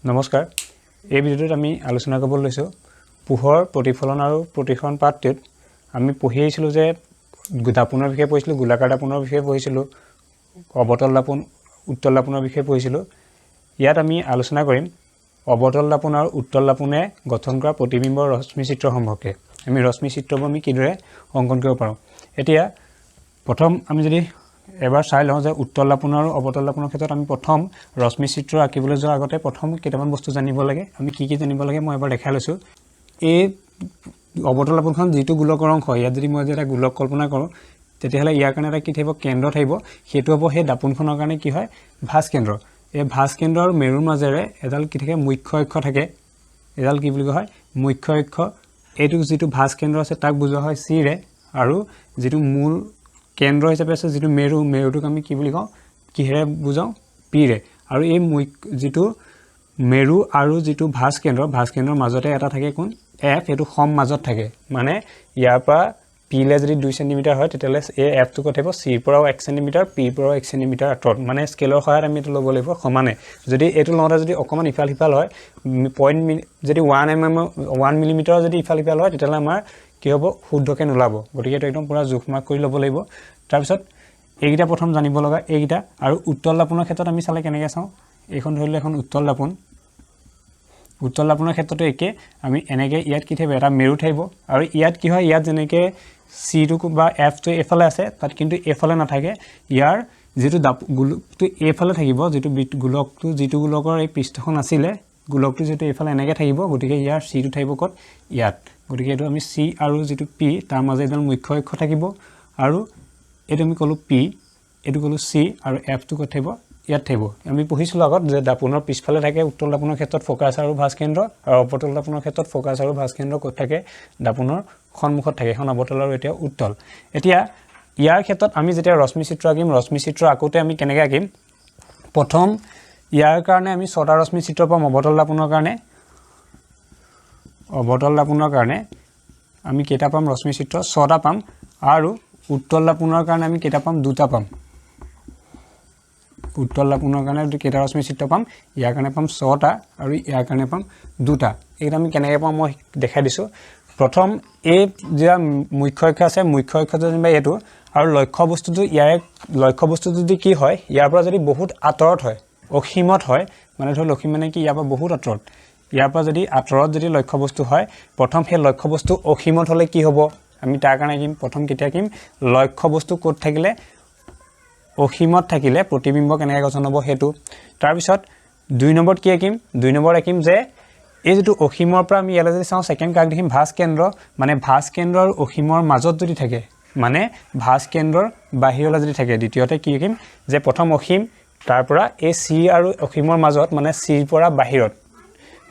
নমস্কাৰ এই ভিডিঅ'টোত আমি আলোচনা কৰিব লৈছো পোহৰ প্ৰতিফলন আৰু প্ৰতিসৰণ পাঠটোত আমি পঢ়ি আহিছিলো যে দাপোনৰ বিষয়ে পঢ়িছিলো গোলাকাৰ দাপোনৰ বিষয়ে পঢ়িছিলো অবতল দাপোন উত্তল দাপোনৰ বিষয়ে পঢ়িছিলো ইয়াত আমি আলোচনা কৰিম অবতল দাপোন আৰু উত্তল দাপোনে গঠন কৰা প্ৰতিবিম্বৰ ৰশ্মি চিত্ৰ সম্পৰ্কে আমি ৰশ্মি চিত্ৰবোৰ আমি কিদৰে অংকন কৰিব পাৰো এতিয়া প্ৰথম আমি যদি এবাৰ চাই লওঁ যে উত্তল দাপোন আৰু অবতল দাপোনৰ ক্ষেত্ৰত আমি প্ৰথম ৰশ্মি চিত্ৰ আঁকিবলৈ যোৱাৰ আগতে প্ৰথম কেইটামান বস্তু জানিব লাগে আমি কি জানিব লাগে মই এবাৰ দেখাই লৈছো এই অবতল দাপোনখন যেটো গোলকৰ অংশ ইয়াত যদি মই এটা গোলক কল্পনা কৰো তেতিয়াহলে ইয়াৰ কাৰণে এটা কি থাকিব কেন্দ্ৰ থাকিব হেতু হ'ব হে দাপোনখনৰ কাৰণে কি হয় ভাঁজ কেন্দ্ৰ এই ভাঁজ কেন্দ্ৰ আৰু মেৰুৰ মাজেৰে এডাল কি থাকে মুখ্য অক্ষ থাকে এডাল কি বুলি কোৱা হয় মুখ্য অক্ষ এটো যেটো ভাঁজ কেন্দ্ৰ আছে তাক বুজোৱা হয় সি ৰে আৰু যেটো মূল কেন্দ্ৰ হিচাপে আছে যেটো মেৰুটোক আমি কি বুলি কওঁ কিহেৰে বুজাও পি ৰে আৰু এই যেটো মেৰু আৰু যেটো ভাঁজ কেন্দ্ৰৰ মাজতে এটা থাকে কোন এফ এটো সম মাজত থাকে মানে ইয়াৰ পৰা পি লে যদি 2 সেমি হয় তেতিয়ালে এই এফ টু কত হ'ব সি পৰাও 1 সেমি পি পৰাও 1 সেমি আঁতৰত মানে স্কেলৰ সহায়ত আমি এটো ল'ব লাগিব সমানে যদি এটো লওঁতে যদি অকমান ইফাল হিফাল হয় পইণ্ট যদি 1 মিলিমিটাৰ যদি ইফাল হিফাল হয় তেতিয়ালে আমাৰ কি হ'ব শুদ্ধকে নোলাব গতিকে এটো একদম পুৰা জোখ মাৰ্ক কৰি ল'ব লাগিব তাৰ পিছত এইগিটা প্ৰথম জানিব লগা এইগিটা আৰু উত্তল দাপোনৰ ক্ষেত্ৰত আমি চালে কেনেকৈ চাওঁ এইখন ধৰিলে এখন উত্তল দাপোনৰ ক্ষেত্ৰটো একে আমি এনেকৈ ইয়াত কি থাকিব এটা মেৰু থাকিব আৰু ইয়াত কি হয় ইয়াত যেনেকৈ সি টু বা এফ টু এফালে আছে তাত কিন্তু এফালে নাথাকে ইয়াৰ যেটো গোলকটো এফালে থাকিব যেটো গোলকটো যেটো গোলকৰ এই পৃষ্ঠখন আছিলে গোলকটো যেটো এফালে এনেকৈ থাকিব গতিকে ইয়াৰ সি টু থাকিব কত ইয়াত গতিকে এটো আমি সি আৰু যেটো পি তাৰ মাজে এডাল মুখ্য অক্ষ থাকিব আৰু এটো আমি কলো পি এটো কলো সি আৰু এফ টু কত থাকিব ইয়াত থাকিব আমি পঢ়িছিল আগত যে দাপোনৰ পিছফালে থাকে উত্তল দাপোনৰ ক্ষেত্ৰত ফোকাস আৰু ভাঁজ কেন্দ্ৰ আৰু অবতল দাপোনৰ ক্ষেত্ৰত ফোকাস আৰু ভাঁজ কেন্দ্ৰ কত থাকে দাপোনৰ সন্মুখত থাকে এখন অবতল আৰু এতিয়া উত্তল এতিয়া ইয়াৰ ক্ষেত্ৰত আমি যেতিয়া ৰশ্মি চিত্ৰ আঁকিম ৰশ্মি চিত্ৰ আঁকোতে আমি কেনেকৈ আঁকিম প্ৰথম ইয়াৰ কাৰণে আমি ছটা ৰশ্মি চিত্ৰ পাম অবতল দাপোনৰ কাৰণে আমি কেইটা পাম ৰশ্মি চিত্ৰ ছটা পাম আৰু উত্তল দাপোনৰ কাৰণে আমি কেইটা পাম দুটা পাম উত্তল দাপোনৰ কাৰণে কেইটা ৰশ্মি চিত্ৰ পাম ইয়াৰ কাৰণে পাম ছটা আৰু ইয়াৰ কাৰণে পাম দুটা এইটা আমি কেনেকৈ পাম মই দেখাই দিছো প্ৰথম এই যে মুখ্য অক্ষ আছে মুখ্য অক্ষটো যেনিবা এটো আৰু লক্ষ্য বস্তুটো যদি কি হয় ইয়াৰ পৰা যদি বহুত আঁতৰত হয় অসীমত হয় মানে ধৰ লক্ষী মানে কি ইয়াৰ পৰা বহুত আঁতৰত ইয়াৰ পৰা যদি আঁতৰত যদি লক্ষ্য বস্তু হয় প্ৰথম সেই লক্ষ্য বস্তু অসীমত হলে কি হ'ব আমি তাৰ কাৰণে কিম প্ৰথম কেতিয়া কিম লক্ষ্য বস্তু ক'ত থাকিলে অসীমত থাকিলে প্ৰতিবিম্ব কেনেকৈ গঠন হ'ব হেতু তাৰ পিছত 2 নম্বৰত কি আঁকিম 2 নম্বৰ আঁকিম যে এই যেটো অসীমৰ পৰা আমি ইয়ালৈ যদি চাওঁ সেকেন্ড কাক দেখিম ভাঁজ কেন্দ্ৰ মানে ভাঁজ কেন্দ্ৰ আৰু অসীমৰ মাজত যদি থাকে মানে ভাঁজ কেন্দ্ৰৰ বাহিৰলৈ যদি থাকে দ্বিতীয়তে কি আঁকিম যে প্ৰথম অসীম তাৰ পৰা এই সি আৰু অসীমৰ মাজত মানে সিৰ পৰা বাহিৰত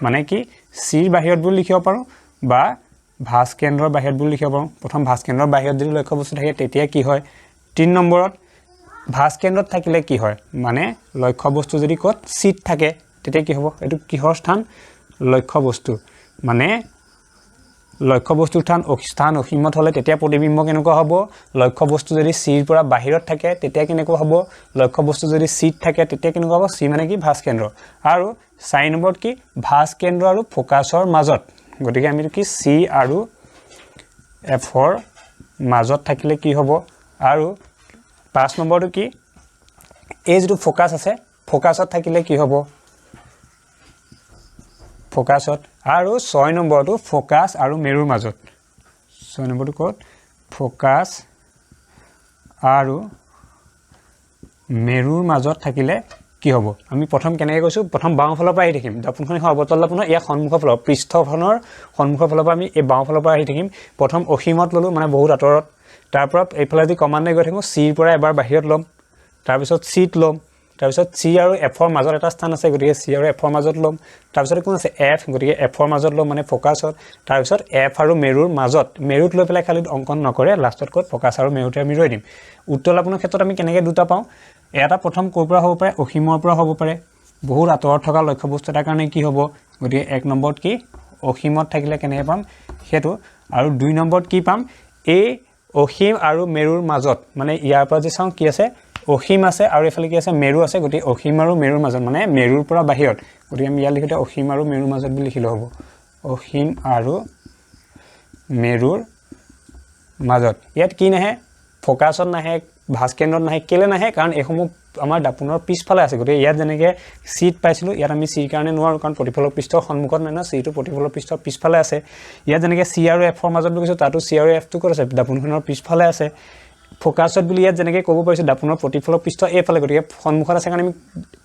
মানে কি সিৰ বাহিৰত বুলি লিখিব পাৰো বা ভাঁজ কেন্দ্ৰৰ বাহিৰত বুলি লিখিব পাৰো প্ৰথম ভাঁজ কেন্দ্ৰৰ বাহিৰত যদি লক্ষ্য বস্তু থাকে তেতিয়া কি হয় 3 নম্বৰত ভাঁজ কেন্দ্ৰত থাকিলে কি হয় মানে লক্ষ্য বস্তু যদি কত সিট থাকে তেতিয়া কি হ'ব এটো কিহৰ স্থান লক্ষ্য বস্তু মানে লক্ষ্য বস্তুৰ স্থান অসীমত হলে তেতিয়া প্ৰতিবিম্ব কেনেকুৱা হ'ব লক্ষ্য বস্তু যদি সিৰ পৰা বাহিৰত থাকে তেতিয়া কেনেকুৱা হ'ব লক্ষ্য বস্তু যদি সিট থাকে তেতিয়া কেনেকুৱা হ'ব সি মানে কি ভাঁজ কেন্দ্ৰ আৰু 4 নম্বৰত কি ভাঁজ কেন্দ্ৰ আৰু ফোকাসৰ মাজত গতিকে আমি কি সি আৰু এফৰ মাজত থাকিলে কি হ'ব আৰু 5 নম্বৰটো কি এই যেটো ফোকাস আছে ফোকাসত থাকিলে কি হ'ব ফোকাসত আৰু 6 নম্বৰটো ফোকাস আৰু মেৰুৰ মাজত 6 নম্বৰটো ক'ত ফোকাস আৰু মেৰুৰ মাজত থাকিলে কি হ'ব আমি প্ৰথম কেনেকৈ কৈছো প্ৰথম বাওঁফালৰ পৰা আহি থাকিম দাপোনখন অবতল দাপোনৰ ইয়া সন্মুখৰ ফালৰ পৃষ্ঠখনৰ সন্মুখৰ ফালৰ পৰা আমি এই বাওঁফালৰ পৰা আহি থাকিম প্ৰথম অসীমত ললো মানে বহুত আঁতৰত তাৰ পৰা এইফালে দি কমান্ডে গৈ থাকো সিৰ পৰা এবাৰ বাহিৰত লম তাৰ পিছত সিট লম তাৰ পিছত সি আৰু এফৰ মাজত এটা স্থান আছে গতিকে সি আৰু এফৰ মাজত লম তাৰ পিছত কোন আছে এফ গতিকে এফৰ মাজত লম মানে ফোকাসত তাৰ পিছত এফ আৰু মেৰুৰ মাজত মেৰুত লৈ পেলাই খালি অংকন নকৰে লাষ্টত ক'ত ফোকাস আৰু মেৰুতে আমি ৰৈ দিম উত্তল দাপোনৰ ক্ষেত্ৰত আমি কেনেকৈ দুটা পাওঁ এটা প্ৰথম ক'ৰ পৰা হ'ব পাৰে অসীমৰ পৰা হ'ব পাৰে বহুত আঁতৰত থকা লক্ষ্য বস্তু এটাৰ কাৰণে কি হ'ব গতিকে 1 নম্বৰত কি অসীমত থাকিলে কেনেকৈ পাম হেতু আৰু 2 নম্বৰত কি পাম এই অসীম আৰু মেৰুৰ মাজত মানে ইয়াৰ পৰা যে চাওঁ কি আছে অসীম আছে আৰু এফালে কি আছে মেৰু আছে গতি অসীম আৰু মেৰুৰ মাজত মানে মেৰুৰ পৰা বাহিৰত গতি আমি ইয়াত লিখোতে অসীম আৰু মেৰুৰ মাজত বুলি লিখিলে হ'ব অসীম আৰু মেৰুৰ মাজত ইয়াত কি নাহে ফোকাছত নাহে ভাস্কেন্দ্ৰত নাহে কেলে নাহে কাৰণ এসমূহ আমাৰ দাপোনৰ পিছফালে আছে গতি ইয়াত যেনেকে সিট পাইছিলো ইয়াত আমি সি কাৰণে নোৱাৰো কাৰণ প্ৰতিফলক পৃষ্ঠৰ সন্মুখত নাই না সিটো প্ৰতিফলক পৃষ্ঠৰ পিছফালে আছে ইয়াত যেনেকে সি আৰু এফৰ মাজত গৈছো তাতো সি আৰু এফ টো ক'ত আছে দাপোনখনৰ পিছফালে আছে ফোকাছত বুলি ইয়াত যেনেকে ক'ব পাৰিছো দাপোনৰ প্ৰতিফলক পৃষ্ঠ এফালে গতিকে সন্মুখত আছে কাৰণে আমি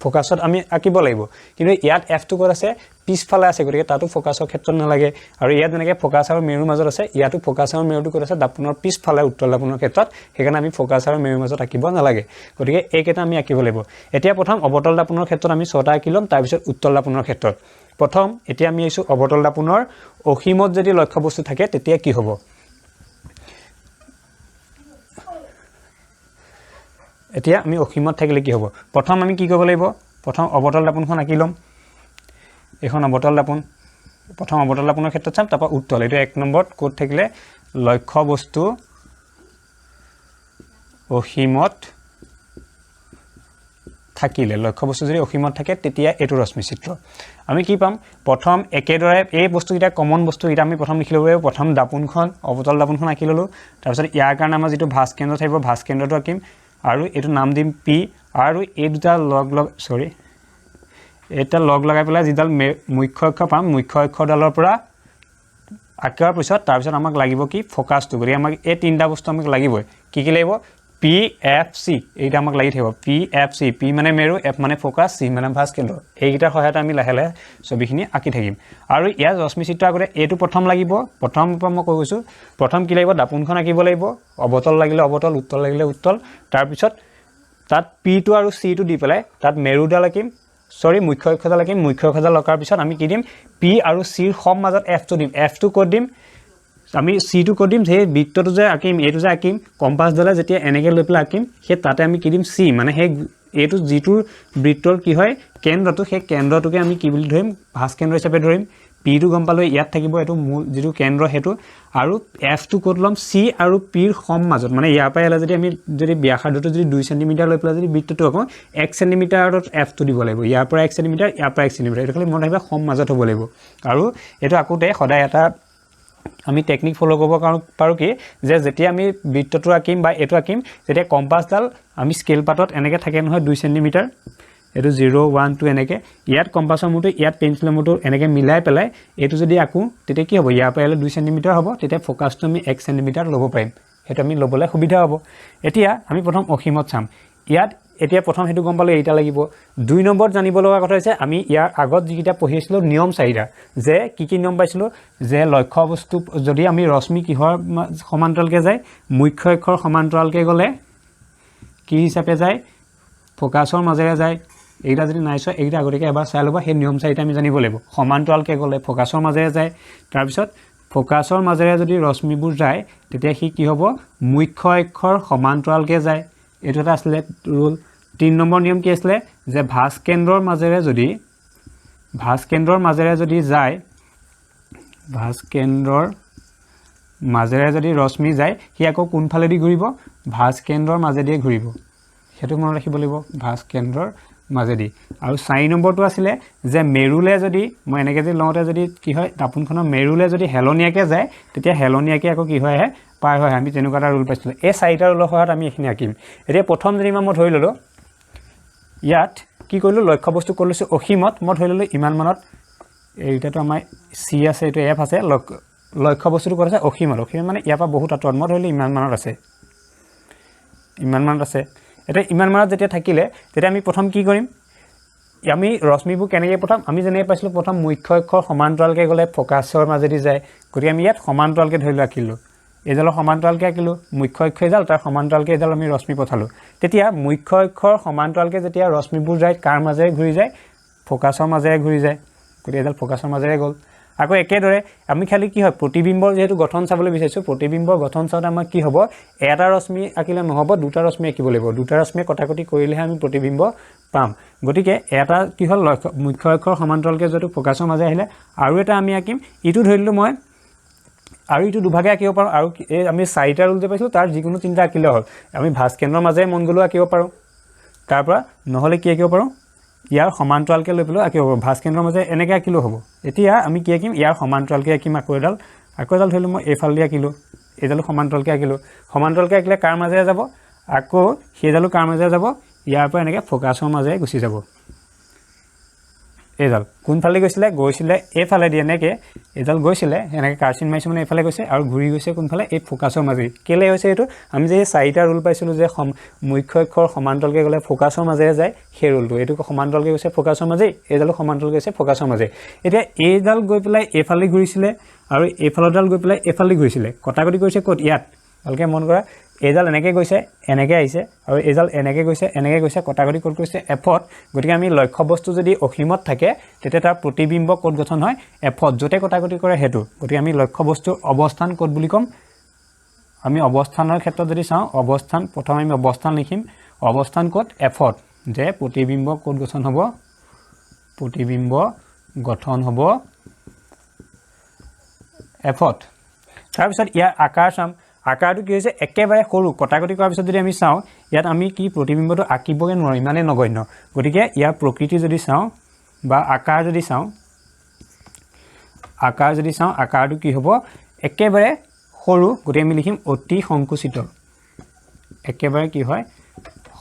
ফোকাছত আমি আঁকিব লাগিব কিন্তু ইয়াত এফ টো ক'ত আছে পিছফালে আছে গতিকে তাতো ফোকাছৰ ক্ষেত্ৰত নালাগে আৰু ইয়াত যেনেকে ফোকাছ আৰু মেৰুৰ মাজত আছে ইয়াতো ফোকাছ আৰু মেৰুটো ক'ত আছে দাপোনৰ পিছফালে উত্তল দাপোনৰ ক্ষেত্ৰত সেইকাৰণে আমি ফোকাছ আৰু মেৰুৰ মাজত আঁকিব নালাগে গতিকে এইকেইটা আমি আঁকিব লাগিব এতিয়া প্ৰথম অৱতল দাপোনৰ ক্ষেত্ৰত আমি 6টা আঁকি ল'ম তাৰপিছত উত্তল দাপোনৰ ক্ষেত্ৰত প্ৰথম এতিয়া আমি আইছো অৱতল দাপোনৰ অসীমত যদি লক্ষ্য বস্তু থাকে তেতিয়া কি হ'ব এতিয়া আমি অসীমত থাকিলে কি হ'ব প্ৰথম আমি কি কৰিব লাগিব প্ৰথম অৱতল দাপোনখন আঁকি ল'ম এখন অৱতল দাপোন প্ৰথম অৱতল দাপোনৰ ক্ষেত্ৰত চাম তাৰপৰা উত্তল এটা 1 নম্বৰত কোড থাকিলে লক্ষ্য বস্তু অসীমত থাকিলে লক্ষ্য বস্তু যদি অসীমত থাকে তেতিয়া এটো ৰশ্মি চিত্ৰ আমি কি পাম প্ৰথম একেদৰে এই বস্তুকিটা কমন বস্তুকিটা আমি প্ৰথম লিখি ল'ব লাগিব প্ৰথম দাপোনখন অৱতল দাপোনখন আঁকি ল'লো তাৰপিছত ইয়াৰ কাৰণে আমাৰ যেটো ভাস কেন্দ্ৰ থাকিব ভাস কেন্দ্ৰটো আঁকিম আৰু এটো নাম দিম পি আৰু এই দুটা লগ লগাই পেলাই যিডাল মুখ্য অক্ষ পাম মুখ্য অক্ষডালৰ পৰা আঁকাৰ পিছত তাৰপিছত আমাক লাগিব কি ফোকাছটো গৰি আমাক এই তিনটা বস্তু আমাক লাগিবই কি লাগিব পি এফ সি এইটা আমাক লাগি থাকিব পি এফ সি পি মানে মেৰু এফ মানে ফোকাছ সি মানে ভাস কেন্দ্ৰ এইকিটা সহায়ত আমি লাহে লাহে ছবিখিনি আঁকি থাকিম আৰু ইয়াৰ ৰশ্মি চিত্ৰ আগতে এটো প্ৰথম লাগিব প্ৰথম মই কৈ গৈছো প্ৰথম কি লাগিব দাপোনখন আঁকিব লাগিব অৱতল লাগিলে অৱতল উত্তল লাগিলে উত্তল তাৰপিছত তাত পি টো আৰু সি টো দি পেলাই তাত মেৰুডাল আঁকিম মুখ্য অক্ষডাল আঁকিম মুখ্য অক্ষডাল লকাৰ পিছত আমি কি দিম পি আৰু সি ৰ সম মাজত এফ টো দিম এফ টো ক'ত দিম আমি সি টো ক'ত দিম যে বৃত্তটো যে আঁকিম এটো যে আঁকিম কম্পাস ডালে যেতিয়া এনেকে লৈ পেলাই আঁকিম হে তাতে আমি কি দিম সি মানে হে এটো যিটো বৃত্তৰ কি হয় কেন্দ্ৰটো হে কেন্দ্ৰটোকে আমি কি বুলি ধৰিম ভাস কেন্দ্ৰ হিচাপে ধৰিম পি টো গম পালো ইয়াত থাকিব এটো মূল যিটো কেন্দ্ৰ হেতু আৰু এফ টো ক'ত লম সি আৰু পি ৰ সম মাজত মানে ইয়াৰ পৰা এলা যদি ব্যাসাৰ্ধটো যদি 2 সেমি লৈ পেলাই যদি বৃত্তটো আঁকো 1 সেমিটাৰত এফ টো দিব লাগিব ইয়াৰ পৰা 1 সেমিটাৰ ইয়াৰ পৰা 1 সেমিটাৰ এটা খালি মন ৰাখিবা সম মাজত হ'ব লাগিব আৰু এটো আঁকোতে সদায় এটা আমি টেকনিক ফলো কৰিব পাৰো কি যে যেতিয়া আমি বৃত্তটো আঁকিম বা এটো আঁকিম যেতিয়া কম্পাসডাল আমি স্কেল পাতত এনেকে থাকে নহয় 2 সেমিটাৰ এটো 0 1 2 এনেকে ইয়াত কম্পাসৰ মুটো ইয়াত পেন্সিলৰ মুটো এনেকে মিলাই পেলাই এটো যদি আঁকো তেতিয়া কি হ'ব ইয়াৰ পৰা 2 সেমিটাৰ হ'ব তেতিয়া ফোকাছটো আমি 1 সেমিটাৰ ল'ব পাৰিম হেতু আমি ল'বলে সুবিধা হ'ব এতিয়া আমি প্ৰথম অসীমত চাম ইয়াত এতিয়া প্ৰথম হেতু গম পালে এইটা লাগিব 2 নম্বৰ জানিব লগা কথা হৈছে আমি ইয়াৰ আগত যিকিটা পঢ়িছিলো নিয়ম চাৰিটা যে কি নিয়ম পাইছিলো যে লক্ষ্য বস্তু যদি আমি ৰশ্মি কিহৰ সমান্তৰালকে যায় মুখ্য অক্ষৰ সমান্তৰালকে গলে কি হিচাপে যায় ফোকাছৰ মাজেৰে যায় এইটা যদি নাইছো এইটা আগতেকে এবাৰ চাই লবা সেই নিয়ম চাৰিটা আমি জানিব লাগিব সমান্তৰালকে গলে ফোকাছৰ মাজেৰে যায় তাৰ পিছত ফোকাছৰ মাজেৰে যদি ৰশ্মিবোৰ যায় তেতিয়া কি হ'ব মুখ্য অক্ষৰ সমান্তৰালকে যায় এটো এটা আসলে ৰুল 3 নম্বৰ নিয়ম কি আসলে যে ভাস কেন্দ্ৰৰ মাজেৰে যদি যায় ভাস কেন্দ্ৰৰ মাজেৰে যদি ৰশ্মি যায় হি আকৌ কোনফালে দি ঘূৰিব ভাস কেন্দ্ৰৰ মাজেদি ঘূৰিব হেতু মনত ৰাখিব লাগিব ভাস কেন্দ্ৰৰ মাজেদি আৰু 4 নম্বৰটো আছিল যে মেৰুলে যদি মই এনেকে যে লওঁতে যদি কি হয় দাপোনখনৰ মেৰুলে যদি হেলনিয়াকে যায় তেতিয়া হেলনিয়াকে আকৌ কি হয় পাৰ হয় আমি তেনেকুৱা এটা ৰুল পাইছিলো এই চাৰিটা ৰুলৰ সহায়ত আমি এখিনি আঁকিম এতিয়া প্ৰথম যেনিবা মই ধৰি ললো ইয়াত কি কৰিলো লক্ষ্য বস্তু কৰিলো অসীমত মই ধৰি ললো ইমান মানত এইটাটো আমাৰ সি আছে এটো এফ আছে লক্ষ্য বস্তুটো কৰিছে অসীমত মানে ইয়াৰ পৰা বহুত আঁতৰত মই ধৰিলো ইমান মানত আছে এটা ইমান মানত যেতিয়া থাকিলে তেতিয়া আমি প্ৰথম কি কৰিম আমি ৰশ্মিবোৰ কেনেকৈ প্ৰথম আমি যেনে পাইছিলো প্ৰথম মুখ্য অক্ষৰ সমান্তৰালকে গলে ফোকাছৰ মাজেদি যায় গতি আমি ইয়াত সমান্তৰালকে ধৰি ৰাখিলো এডালৰ সমান্তৰালকে আঁকিলো মুখ্য অক্ষ এডাল তাৰ সমান্তৰালকে এডাল আমি ৰশ্মি পঠালো তেতিয়া মুখ্য অক্ষৰ সমান্তৰালকে যেতিয়া ৰশ্মিবোৰ যায় কাৰ মাজেৰে ঘূৰি যায় ফোকাছৰ মাজেৰে ঘূৰি যায় গতি এডাল ফোকাছৰ মাজেৰে গল আকৌ একেদৰে আমি খালি কি হয় প্ৰতিবিম্বৰ যেহেতু গঠন চাবলৈ বিচাৰিছো প্ৰতিবিম্বৰ গঠন চাওতে আমাৰ কি হ'ব এটা ৰশ্মি আঁকিলে নহব দুটা ৰশ্মি আঁকিব লাগিব দুটা ৰশ্মি কটাকটি কৰিলেহে আমি প্ৰতিবিম্ব পাম গতিকে এটা কি হল মুখ্য অক্ষৰ সমান্তৰালকে যেটো ফোকাছৰ মাজে আহিলে আৰু এটা আমি আঁকিম ইটো ধৰিলো মই আৰু ইটো দুভাগে আঁকিব পাৰো আৰু আমি চাৰিটা ৰুল যে পাইছো তাৰ যিকোনো তিনটা আঁকিলে হ'ল আমি ভাস কেন্দ্ৰৰ মাজে মন গলো আঁকিব পাৰো তাৰ পৰা নহলে কি আঁকিব পাৰোঁ ইয়াৰ সমান্তৰালকৈ লৈ পেলাই আঁকিব পাৰোঁ ভাঁজকেন্দ্ৰৰ মাজে এনেকৈ আঁকিলেও হ'ব এতিয়া আমি কি আঁকিম ইয়াৰ সমান্তৰালকৈ আঁকিম আকৌ এডাল ধৰিলোঁ মই এইফালেদি আঁকিলোঁ এইডালো সমান্তৰালকৈ আঁকিলে কাৰ মাজেৰে যাব আকৌ সেইডালো কাৰ মাজেৰে যাব ইয়াৰ পৰা এনেকৈ ফ'কাছৰ মাজেৰে গুচি যাব এইডাল কোনফালে গৈছিলে এইফালেদি এনেকৈ এইডাল গৈছিলে এনেকৈ কাৰ্চিন মাৰিছোঁ মানে এইফালে গৈছে আৰু ঘূৰি গৈছে কোনফালে এই ফ'কাছৰ মাজেৰে কেলে হৈছে এইটো আমি যে চাৰিটা ৰুল পাইছিলোঁ যে মুখ্য অক্ষৰ সমান্তৰালকৈ গ'লে ফ'কাছৰ মাজেৰে যায় সেই ৰুলটো এইটো সমান্তৰালকৈ গৈছে ফ'কাছৰ মাজেই এইডালো সমান্তৰালকৈ গৈছে ফ'কাছৰ মাজেই এতিয়া এইডাল গৈ পেলাই এইফালে ঘূৰিছিলে আৰু এইফালৰডাল গৈ পেলাই এইফালে ঘূৰিছিলে কটাকটি কৰিছে ক'ত ইয়াত ভালকৈ মন কৰা এইডাল এনেকৈ গৈছে এনেকৈ আহিছে আৰু এইডাল এনেকৈ গৈছে কটাকটি ক'ত কৰিছে এফত গতিকে আমি লক্ষ্যবস্তু যদি অসীমত থাকে তেতিয়া তাৰ প্ৰতিবিম্ব ক'ত গঠন হয় এফত য'তে কটাকটি কৰে সেইটো গতিকে আমি লক্ষ্যবস্তুৰ অৱস্থান ক'ত বুলি ক'ম আমি অৱস্থানৰ ক্ষেত্ৰত যদি চাওঁ অৱস্থান প্ৰথম আমি অৱস্থান লিখিম অৱস্থান ক'ত এফত যে প্ৰতিবিম্ব ক'ত গঠন হ'ব প্ৰতিবিম্ব গঠন হ'ব এফত তাৰপিছত ইয়াৰ আকাৰ চাম আকাৰটো কি হৈছে একেবাৰে সৰু কটাকটি কৰাৰ পিছত যদি আমি চাওঁ ইয়াত আমি কি প্ৰতিবিম্বটো আঁকিবগৈ নোৱাৰোঁ ইমানেই নগণ্য গতিকে ইয়াৰ প্ৰকৃতি যদি চাওঁ বা আকাৰ যদি চাওঁ আকাৰটো কি হ'ব একেবাৰে সৰু গতিকে আমি লিখিম অতি সংকুচিত একেবাৰে কি হয়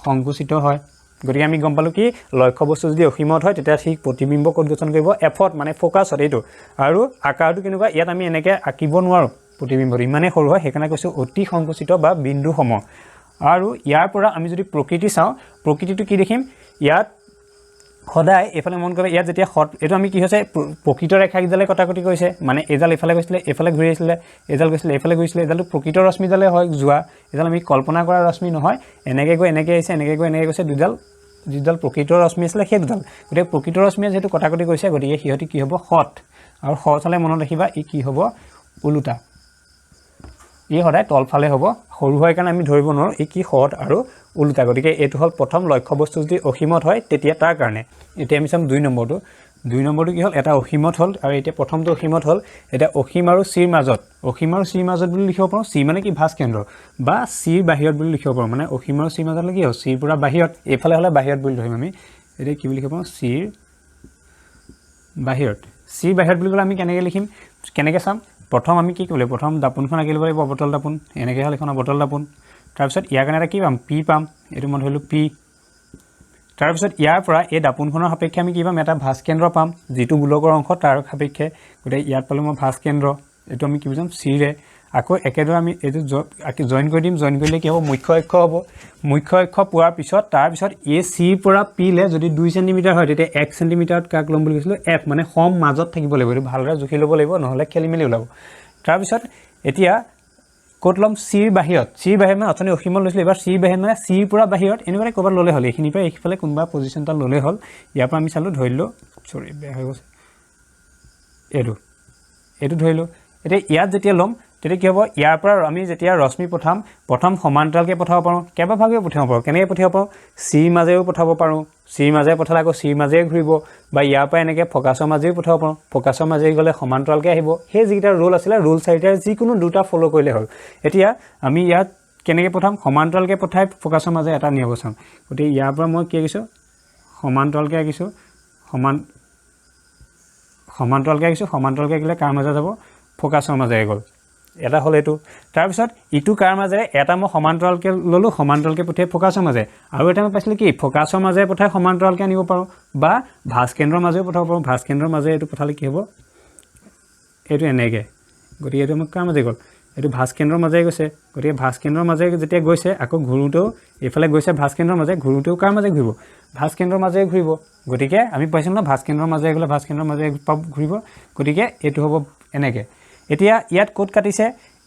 সংকুচিত হয় গতিকে আমি গম পালোঁ কি লক্ষ্যবস্তু যদি অসীমত হয় তেতিয়া ঠিক প্ৰতিবিম্ব ক'ত গঠন কৰিব এফত মানে ফ'কাছত এইটো আৰু আকাৰটো কেনেকুৱা ইয়াত আমি এনেকৈ আঁকিব নোৱাৰোঁ প্ৰতিবিম্বটো ইমানেই সৰু হয় সেইকাৰণে কৈছোঁ অতি সংকুচিত বা বিন্দু সম আৰু ইয়াৰ পৰা আমি যদি প্ৰকৃতি চাওঁ প্ৰকৃতিটো কি দেখিম ইয়াত সদায় এইফালে মন কৰে ইয়াত যেতিয়া এইটো আমি কি হৈছে প্ৰকৃত ৰেখাকেইডালে কটাকটি কৰিছে মানে এইডাল এইফালে গৈছিলে এইফালে ঘূৰি আহিছিলে এইডাল গৈছিলে এইফালে ঘূৰিছিলে এইডালটো প্ৰকৃত ৰশ্মিডালে হয় যোৱা এইডাল আমি কল্পনা কৰা ৰশ্মি নহয় এনেকৈ গৈ এনেকৈ আহিছে এনেকৈ গৈ এনেকৈ গৈছে যিডাল প্ৰকৃত ৰশ্মি আছিলে সেই দুডাল গতিকে প্ৰকৃত ৰশ্মিয়ে যিহেতু কটাকটি কৰিছে গতিকে সিহঁতি কি হ'ব সৎ আৰু সৎ হ'লে মনত ৰাখিবা ই কি হ'ব ওলোটা ই সদায় তলফালে হ'ব সৰু হয় কাৰণে আমি ধৰিব নোৱাৰোঁ ই কি সৎ আৰু ওলোটা গতিকে এইটো হ'ল প্ৰথম লক্ষ্যবস্তু যদি অসীমত হয় তেতিয়া তাৰ কাৰণে এতিয়া আমি চাম 2 নম্বৰটো কি হ'ল এটা অসীমত হ'ল আৰু এতিয়া প্ৰথমটো অসীমত হ'ল এতিয়া অসীম আৰু চিৰ মাজত বুলি লিখিব পাৰোঁ চি মানে কি ভাঁজকেন্দ্ৰ বা চিৰ বাহিৰত বুলি লিখিব পাৰোঁ মানে অসীম আৰু চিৰ মাজত কি হ'ল চিৰ পৰা বাহিৰত এইফালে হ'লে বাহিৰত বুলি ধৰিম আমি এতিয়া কি বুলি লিখিব পাৰোঁ চিৰ বাহিৰত বুলি ক'লে আমি কেনেকৈ চাম প্ৰথম আমি কি কৰিব লাগিব প্ৰথম দাপোনখন আঁকি ল'ব লাগিব অৱতল দাপোন এনেকৈ হ'ল এখন অৱতল দাপোন তাৰপিছত ইয়াৰ কাৰণে এটা কি পাম পি পাম এইটো মই ধৰিলোঁ পি তাৰপিছত ইয়াৰ পৰা এই দাপোনখনৰ সাপেক্ষে আমি কি পাম এটা ভাঁজকেন্দ্ৰ পাম যিটো গোলকৰ অংশ তাৰ সাপেক্ষে গতিকে ইয়াত পালোঁ মই ভাঁজকেন্দ্ৰ এইটো আমি কি বুজাম চিৰে আকৌ একেদৰে আমি এইটো জইন কৰি দিম জইন কৰিলে কি হ'ব মুখ্য অক্ষ হ'ব মুখ্য অক্ষ পোৱাৰ পিছত তাৰপিছত এই চিৰ পৰা পিলে যদি 2 চেণ্টিমিটাৰ হয় তেতিয়া 1 চেণ্টিমিটাৰত কাক ল'ম বুলি কৈছিলোঁ এফ মানে সম মাজত থাকিব লাগিব এইটো ভালদৰে জুখি ল'ব লাগিব নহ'লে খেলি মেলি ওলাব তাৰপিছত এতিয়া ক'ত ল'ম চিৰ বাহিৰত মানে অথনি অসীমত লৈছিলোঁ এইবাৰ চিৰ বাহিৰত মানে চিৰ পৰা বাহিৰত এনেকুৱাই ক'ৰবাত ল'লে হ'ল এইখিনিৰ পৰা এইফালে কোনোবা পজিশ্যন এটা ল'লে হ'ল ইয়াৰ পৰা আমি চালোঁ ধৰিলোঁ বেয়া হৈ গৈছে এইটো ধৰিলোঁ এতিয়া ইয়াত যেতিয়া ল'ম তেতিয়া কি হ'ব ইয়াৰ পৰা আমি যেতিয়া ৰশ্মি পঠাম প্ৰথম সমান্তৰালকৈ পঠাব পাৰোঁ কেইবাভাগেও পঠিয়াব পাৰোঁ কেনেকৈ পঠিয়াব পাৰোঁ চিৰ মাজেৰেও পঠাব পাৰোঁ চিৰ মাজেৰে পঠালে আকৌ চিৰ মাজেৰে ঘূৰিব বা ইয়াৰ পৰা এনেকৈ ফ'কাছৰ মাজেৰেও পঠাব পাৰোঁ ফ'কাছৰ মাজেৰে গ'লে সমান্তৰালকৈ আহিব সেই যিকেইটা ৰুল আছিলে ৰুল চাৰিটাৰ যিকোনো দুটা ফ'ল' কৰিলে হ'ল এতিয়া আমি ইয়াত কেনেকৈ পঠাম সমান্তৰালকৈ পঠাই ফ'কাছৰ মাজে এটা নিয়াব চাম গতিকে ইয়াৰ পৰা মই কি আঁকিছোঁ সমান্তৰালকৈ আঁকিছোঁ সমান্তৰালকৈ আঁকিলে কাৰ মাজে যাব ফ'কাছৰ মাজেৰে গ'ল এটা হ'ল এইটো তাৰপিছত ইটো কাৰ মাজেৰে এটা মই সমান্তৰালকৈ ল'লোঁ সমান্তৰালকৈ পঠিয়াই ফ'কাছৰ মাজে আৰু এটা মই পাইছিলোঁ কি ফ'কাছৰ মাজেৰে পঠাই সমান্তৰালকৈ আনিব পাৰোঁ বা ভাঁজকেন্দ্ৰৰ মাজেও পঠাব পাৰোঁ ভাঁজকেন্দ্ৰৰ মাজেৰে এইটো পঠালে কি হ'ব এইটো এনেকৈ গতিকে এইটো মোক কাৰ মাজে গ'ল এইটো ভাঁজকেন্দ্ৰৰ মাজেৰে গৈছে গতিকে ভাঁজকেন্দ্ৰৰ মাজেৰে যেতিয়া গৈছে আকৌ ঘূৰোঁতেও এইফালে গৈছে ভাঁজকেন্দ্ৰৰ মাজে ঘূৰোঁতেও কাৰ মাজে ঘূৰিব ভাঁজকেন্দ্ৰৰ মাজেৰে ঘূৰিব গতিকে আমি পাইছোঁ ন ভাঁজকেন্দ্ৰৰ মাজেৰে গ'লে ভাঁজকেন্দ্ৰৰ মাজেৰে ঘূৰিব গতিকে এইটো হ'ব এনেকৈ এতিয়া ইয়াত ক'ত কাটিছে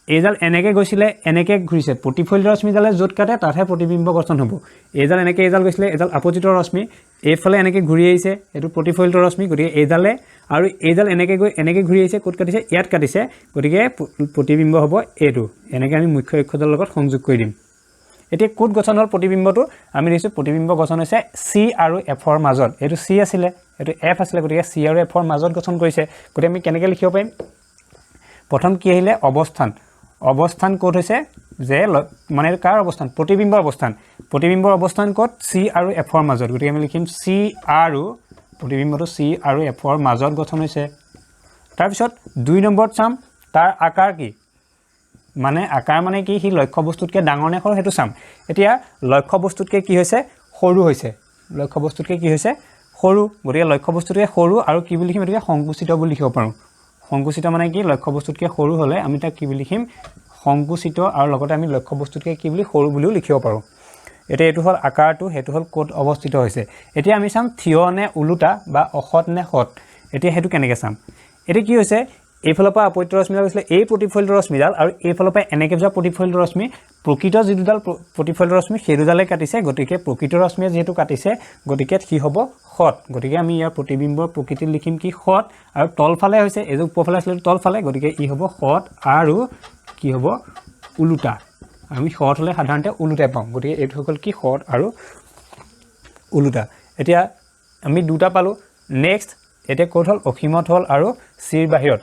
এইডাল এনেকৈ গৈছিলে এনেকৈ ঘূৰিছে প্ৰতিফলিত ৰশ্মিডালে য'ত কাটে তাতহে প্ৰতিবিম্ব গঠন হ'ব এইডাল এনেকৈ এইডাল গৈছিলে এইডাল আপজিত ৰশ্মি এইফালে এনেকৈ ঘূৰি আহিছে এইটো প্ৰতিফলিত ৰশ্মি গতিকে এইডালে আৰু এইডাল এনেকৈ গৈ এনেকৈ ঘূৰি আহিছে ক'ত কাটিছে ইয়াত কাটিছে গতিকে প্ৰতিবিম্ব হ'ব এইটো এনেকৈ আমি মুখ্য অক্ষৰডালৰ লগত সংযোগ কৰি দিম এতিয়া ক'ত গঠন হ'ল প্ৰতিবিম্বটো আমি দেখিছোঁ প্ৰতিবিম্ব গঠন হৈছে চি আৰু এফৰ মাজত এইটো চি আছিলে এইটো এফ আছিলে গতিকে চি আৰু এফৰ মাজত গঠন কৰিছে গতিকে আমি কেনেকৈ লিখিব পাৰিম প্ৰথম কি আহিলে অৱস্থান ক'ত হৈছে যে মানে কাৰ অৱস্থান প্ৰতিবিম্বৰ অৱস্থান ক'ত C আৰু F ৰ মাজত গতিকে আমি লিখিম C আৰু প্ৰতিবিম্বটো C আৰু F ৰ মাজত গঠন হৈছে তাৰ পিছত 2 নম্বৰত চাম তাৰ আকাৰ কি মানে আকাৰ মানে কি হি লক্ষ্য বস্তুতকৈ ডাঙৰ নে সৰু হেতু চাম এতিয়া লক্ষ্য বস্তুতকৈ কি হৈছে সৰু হৈছে লক্ষ্য বস্তুতকৈ কি হৈছে সৰু গতিকে লক্ষ্য বস্তুতকৈ সৰু আৰু কি বুলি লিখিম এটো সংকুচিত বুলি লিখিব পাৰো সংকুচিত মানে কি লক্ষ্য বস্তুতকৈ সৰু হলে আমি তাক কি বুলি লিখিম সংকুচিত আৰু লগতে আমি লক্ষ্য বস্তুতকৈ কি বুলি সৰু বুলিও লিখিব পাৰো এটা এটো হল আকাৰটো হেতু হল কোড অৱস্থিত হৈছে এতিয়া আমি চাম থিয় নে উলুটা বা অসৎ নে সৎ এতিয়া হেতু কেনেকৈ চাম এটা কি হৈছে এইফালৰ পৰা আপত্য ৰশ্মিডাল গৈছিলে এই প্ৰতিফলিত ৰশ্মিডাল আৰু এইফালৰ পৰা এনেকৈ যোৱা প্ৰতিফলিত ৰশ্মি প্ৰকৃত যিডাল প্ৰতিফলিত ৰশ্মি সেইডালে কাটিছে গতিকে প্ৰকৃত ৰশ্মিয়ে যেহেতু কাটিছে গতিকে কি হ'ব সৎ গতিকে আমি ইয়াৰ প্ৰতিবিম্বৰ প্ৰকৃতি লিখিম কি সৎ আৰু তলফালে হৈছে এই যে উপফালে আছিল তলফালে গতিকে ই হ'ব সৎ আৰু কি হ'ব উলুটা আমি সৎ হলে সাধাৰণতে উলুটাই পাম গতিকে এইটো হ'ল কি সৎ আৰু উলুটা এতিয়া আমি দুটা পালো নেক্সট এটা কোড হল অসীমত হল আৰু চিৰ বাহিৰত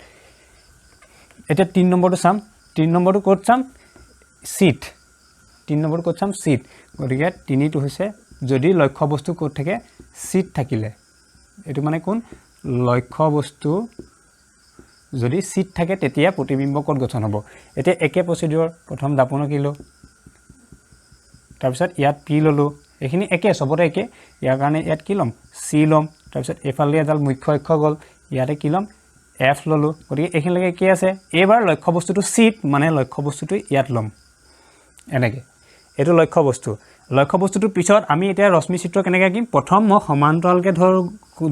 এটা 3 নম্বৰটো চাম 3 নম্বৰটো কোড চাম সিট 3 নম্বৰটো কোড চাম সিট গতিকে 3 টো হৈছে যদি লক্ষ্য বস্তু কোড থাকে সিট থাকিলে এটো মানে কোন লক্ষ্য বস্তু যদি সিট থাকে তেতিয়া প্ৰতিবিম্ব কোড গঠন হ'ব এতিয়া একে প্ৰসিডিউৰ প্ৰথম দাপন কিলো তাৰ পিছত ইয়াত পি ললো এখিনি একে সবতে একে ইয়াৰ কাৰণে ইয়াত কি লম সি লম তাৰ পিছত এফালে এডাল মুখ্য অক্ষ গল ইয়াতে কি লম এফ ললো গতিকে এখিনি লাগে কি আছে এবাৰ লক্ষ্য বস্তুটো সিট মানে লক্ষ্য বস্তুটো ইয়াত লম এনেকে এটো লক্ষ্য বস্তুটোৰ পিছত আমি এতিয়া ৰশ্মি চিত্ৰ কেনেকৈ আঁকিম প্ৰথম মই সমান্তৰালকে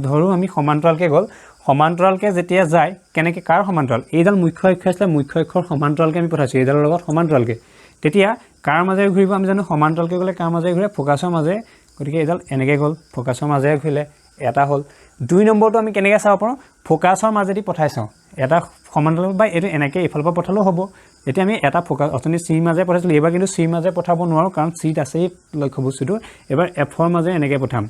ধৰো আমি সমান্তৰালকে গল সমান্তৰালকে যেতিয়া যায় কেনেকৈ কাৰ সমান্তৰাল এইডাল মুখ্য অক্ষ আছে মুখ্য অক্ষৰ সমান্তৰালকে আমি পঠাইছো এইডালৰ লগত সমান্তৰালকে তেতিয়া কাৰ মাজেৰে ঘূৰিব আমি জানো সমান্তৰালকে গলে কাৰ মাজেৰে ঘূৰে ফোকাছৰ মাজে গতিকে এইডাল এনেকৈ গল ফোকাছৰ মাজেৰে ঘূৰিলে এটা হল 2 নম্বৰটো আমি কেনেকৈ চাব পাৰো ফোকাছৰ মাজেদি পঠাইছো এটা সমান্তৰাল বা এটো এনেকৈ ইফালৰ পৰা পঠালো হ'ব এতিয়া আমি এটা ফোকাছ অথনি সি মাজে পঠাইছিলো এবাৰ কিন্তু সি মাজে পঠাব নোৱাৰো কাৰণ সিট আছে লক্ষ্য বস্তুটো এবাৰ এফৰ মাজে এনেকৈ পঠাম